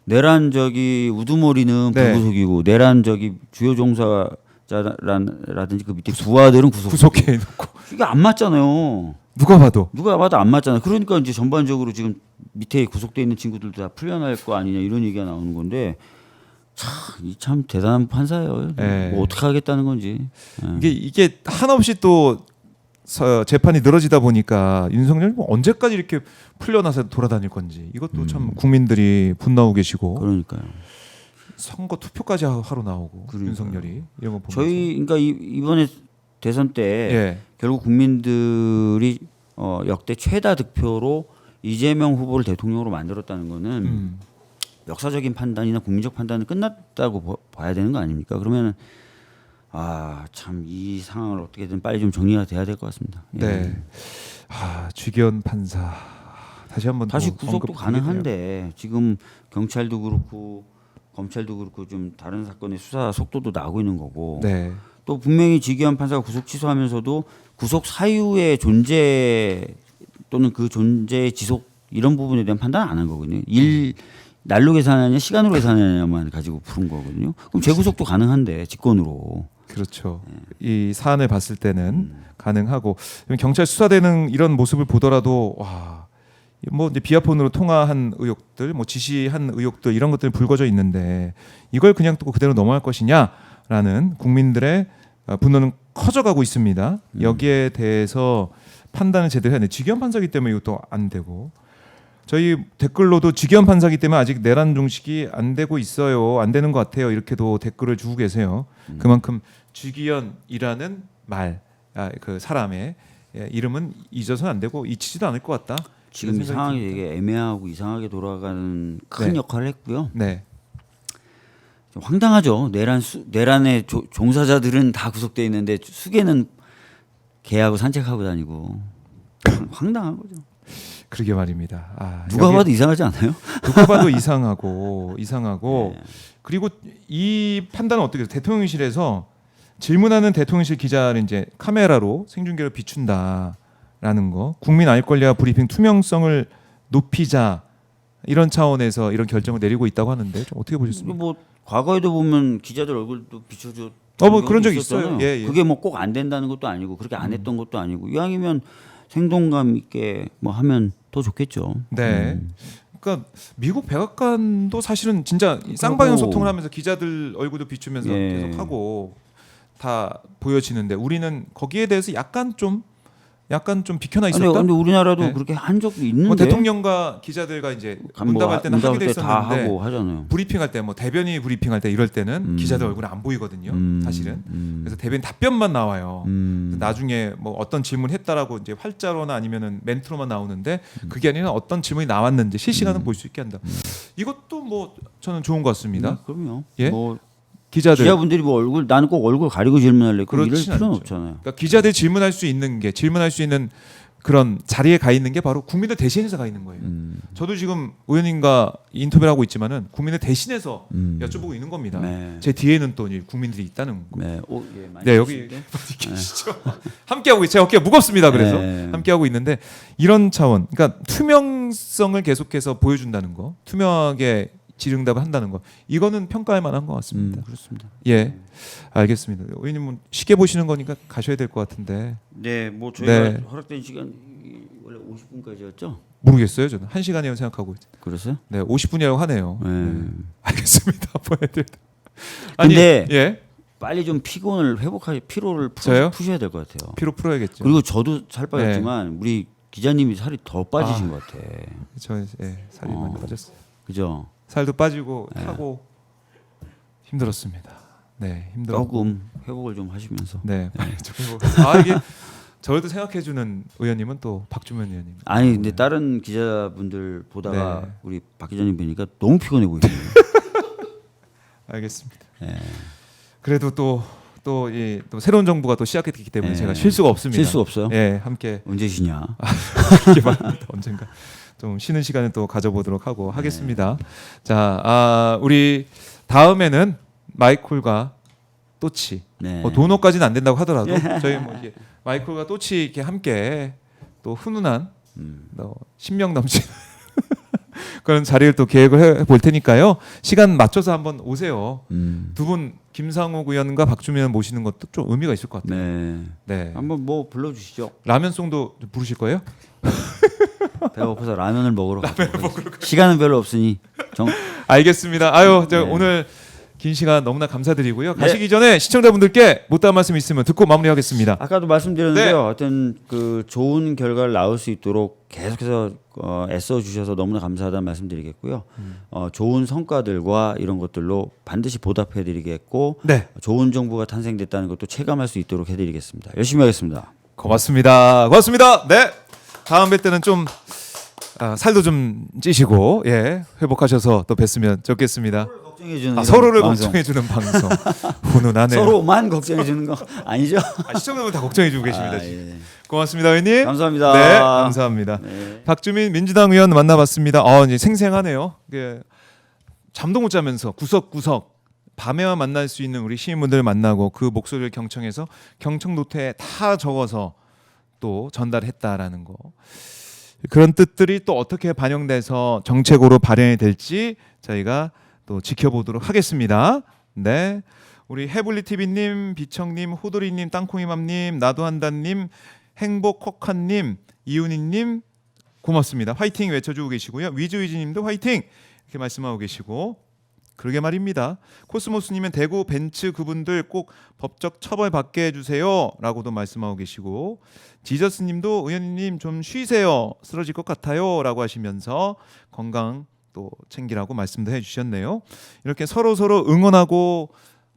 내란 우두머리는 네. 불구속이고, 내란 주요 종사자라든지 그 밑에 부하들은 구속해 놓고 이게 안 맞잖아요. 누가 봐도. 안 맞잖아요. 그러니까 이제 전반적으로 지금 밑에 구속돼 있는 친구들도 다 풀려날 거 아니냐, 이런 얘기가 나오는 건데, 참 대단한 판사예요. 네. 뭐 어떻게 하겠다는 건지. 이게 한없이 또 재판이 늘어지다 보니까 윤석열이 뭐 언제까지 이렇게 풀려나서 돌아다닐 건지, 이것도 참 국민들이 분노하고 계시고, 그러니까요. 선거 투표까지 하러 나오고. 그러니까요. 윤석열이 이런 거 보면서 그러니까 이번에 대선 때 예. 결국 국민들이 역대 최다 득표로 이재명 후보를 대통령으로 만들었다는 거는 역사적인 판단이나 국민적 판단은 끝났다고 봐야 되는 거 아닙니까? 그러면 참 이 상황을 어떻게든 빨리 좀 정리가 돼야 될 것 같습니다. 예. 네. 주기현 판사 다시 한번 다시 또 구속도 언급하게 되네요. 가능한데, 지금 경찰도 그렇고 검찰도 그렇고 좀 다른 사건의 수사 속도도 나고 있는 거고, 네. 또 분명히 지기현 판사가 구속 취소하면서도 구속 사유의 존재 또는 그 존재의 지속, 이런 부분에 대한 판단 안 한 거거든요. 날로 계산하냐 시간으로 계산하냐만 가지고 푸른 거거든요. 그럼 재구속도 가능한데, 직권으로. 그렇죠. 이 사안을 봤을 때는 가능하고, 경찰 수사되는 이런 모습을 보더라도 뭐 이제 비아폰으로 통화한 의혹들, 뭐 지시한 의혹들, 이런 것들이 불거져 있는데, 이걸 그냥 또 그대로 넘어갈 것이냐라는 국민들의 분노는 커져가고 있습니다. 여기에 대해서 판단을 제대로 해야 돼. 지기현 판사기 때문에 이것도 안 되고. 저희 댓글로도 직위원 판사기 때문에 아직 내란 종식이 안 되고 있어요. 안 되는 것 같아요. 이렇게도 댓글을 주고 계세요. 그만큼 직위원이라는 말, 그 사람의 이름은 잊어서는 안 되고 잊히지도 않을 것 같다. 지금 이런 이 생각이 상황이 듭니다. 되게 애매하고 이상하게 돌아가는 큰 네. 역할을 했고요. 네, 좀 황당하죠. 내란의 종사자들은 다 구속돼 있는데 수계는 개하고 산책하고 다니고 황당한 거죠. 그러게 말입니다. 누가 여기 봐도 이상하지 않아요? 누가 봐도 이상하고 네. 그리고 이 판단은 어떻게 해요? 대통령실에서 질문하는 대통령실 기자를 이제 카메라로 생중계로 비춘다라는 거, 국민 알 권리와 브리핑 투명성을 높이자 이런 차원에서 이런 결정을 내리고 있다고 하는데 좀 어떻게 보셨습니까? 뭐 과거에도 보면 기자들 얼굴도 비춰줘. 뭐 그런 적 있어요. 예. 그게 뭐 꼭 안 된다는 것도 아니고 그렇게 안 했던 것도 아니고 이왕이면 생동감 있게 뭐 하면 더 좋겠죠. 네. 그러니까 미국 백악관도 사실은 진짜 쌍방향 그리고- 소통을 하면서 기자들 얼굴도 비추면서 예. 계속 하고 다 보여지는데 우리는 거기에 대해서 약간 좀 비켜나 있었다. 근데 우리나라도 네. 그렇게 한 적도 있는데. 뭐 대통령과 기자들과 이제 문답할 때는 하기도 다 했었는데 하고 하잖아요. 브리핑할 때 뭐 대변인이 브리핑할 때 이럴 때는 기자들 얼굴은 안 보이거든요. 사실은. 그래서 대변인 답변만 나와요. 나중에 뭐 어떤 질문 했다라고 이제 활자로나 아니면은 멘트로만 나오는데 그게 아니라 어떤 질문이 나왔는지 실시간으로 볼 수 있게 한다. 이것도 뭐 저는 좋은 것 같습니다. 그럼요. 예? 뭐 기자분들이 뭐 얼굴 나는 꼭 얼굴 가리고 질문할래. 이럴 그렇진 필요는 않죠. 없잖아요. 그러니까 기자들 질문할 수 있는 그런 자리에 가 있는 게 바로 국민을 대신해서 가 있는 거예요. 저도 지금 의원님과 인터뷰를 하고 있지만은 국민을 대신해서 여쭤보고 있는 겁니다. 네. 제 뒤에는 또 이 국민들이 있다는 거. 네. 예, 많이 네, 여기 계신데? 계시죠. 함께 하고 제 어깨가 무겁습니다. 그래서 네. 함께 하고 있는데 이런 차원, 그러니까 투명성을 계속해서 보여준다는 거, 투명하게 질응답을 한다는 거, 이거는 평가할 만한 것 같습니다. 그렇습니다. 예, 알겠습니다. 의원님은 쉽게 보시는 거니까 가셔야 될 것 같은데 네, 뭐 저희가 네. 허락된 시간 원래 50분까지였죠? 모르겠어요. 저는 1시간이라고 생각하고 있어요. 그랬어요? 네, 50분이라고 하네요. 네. 네. 알겠습니다. 보내드려. 근데 예, 빨리 좀 피로를 저요? 푸셔야 될 것 같아요. 피로 풀어야겠죠. 그리고 저도 살 네. 빠졌지만 우리 기자님이 살이 더 빠지신 것 같아. 저 살이 많이 빠졌어요. 그죠? 살도 빠지고 타고 힘들었습니다. 네, 힘들었고. 조금 회복을 좀 하시면서. 네, 이게 저희도 생각해주는 의원님은 또 박주면 의원님. 아니 근데 다른 기자분들 보다가 네. 우리 박 기자님 뵈니까 너무 피곤해 보이네요. 알겠습니다. 네. 그래도 또 새로운 정부가 또 시작했기 때문에 네. 제가 쉴 수가 없습니다. 쉴 수가 없어요? 예, 함께 언제 쉬냐? 하기 바랍니다. 언젠가 좀 쉬는 시간을 또 가져보도록 하고 하겠습니다. 자, 우리 다음에는 마이콜과 또치. 네. 뭐 도노까지는 안 된다고 하더라도 저희 뭐 이게 마이콜과 또치 이렇게 함께 또 훈훈한 또 신명 넘치는 그런 자리를 또 계획을 해볼 테니까요. 시간 맞춰서 한번 오세요. 두 분 김상욱 의원과 박주민 의원 모시는 것도 좀 의미가 있을 것 같아요. 네. 네. 한번 뭐 불러주시죠. 라면송도 부르실 거예요? 배가 고파서 라면을 먹으러 가고 시간은 별로 없으니 알겠습니다. 아유, 네. 오늘 긴 시간 너무나 감사드리고요. 가시기 전에 시청자분들께 못다한 말씀 있으면 듣고 마무리하겠습니다. 아까도 말씀드렸는데요. 네. 하여튼 그 좋은 결과를 낳을 수 있도록 계속해서 애써 주셔서 너무나 감사하다는 말씀드리겠고요. 좋은 성과들과 이런 것들로 반드시 보답해드리겠고 네. 좋은 정부가 탄생됐다는 것도 체감할 수 있도록 해드리겠습니다. 열심히 하겠습니다. 고맙습니다. 네. 다음 뵐 때는 좀 살도 좀 찌시고 회복하셔서 또 뵀으면 좋겠습니다. 걱정해주는 서로를 방송. 걱정해주는 방송. 훈훈하네요. 서로만 걱정해주는 거 아니죠? 시청자분 다 걱정해주고 계십니다. 아, 지금. 예. 고맙습니다, 의원님. 감사합니다. 네, 감사합니다. 네. 박주민 민주당 의원 만나봤습니다. 이제 생생하네요. 잠도 못 자면서 구석구석 밤에만 만날 수 있는 우리 시민분들 만나고 그 목소리를 경청해서 경청 노트에 다 적어서 또 전달했다라는 거. 그런 뜻들이 또 어떻게 반영돼서 정책으로 발현이 될지 저희가 또 지켜보도록 하겠습니다. 네, 우리 해블리 TV님, 비청님, 호돌이님, 땅콩이맘님, 나도한다님, 행복커칸님, 이윤희님 고맙습니다. 화이팅 외쳐주고 계시고요. 위즈위즈님도 화이팅 이렇게 말씀하고 계시고 그러게 말입니다. 코스모스님은 대구 벤츠 그분들 꼭 법적 처벌 받게 해주세요 라고도 말씀하고 계시고, 지저스님도 의원님 좀 쉬세요, 쓰러질 것 같아요 라고 하시면서 건강 또 챙기라고 말씀도 해주셨네요. 이렇게 서로 응원하고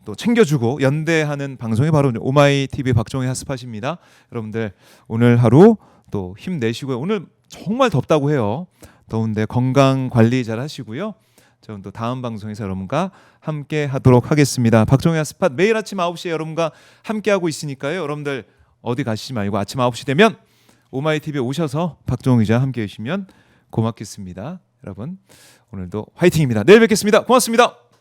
또 챙겨주고 연대하는 방송이 바로 오마이 TV 박종희 핫스팟입니다. 여러분들 오늘 하루 또 힘내시고요. 오늘 정말 덥다고 해요. 더운데 건강 관리 잘 하시고요. 저는 또 다음 방송에서 여러분과 함께 하도록 하겠습니다. 박종희 핫스팟 매일 아침 9시에 여러분과 함께 하고 있으니까요. 여러분들 어디 가시지 말고 아침 9시 되면 오마이 TV에 오셔서 박종희 기자 함께 해주시면 고맙겠습니다. 여러분 오늘도 화이팅입니다. 내일 뵙겠습니다. 고맙습니다.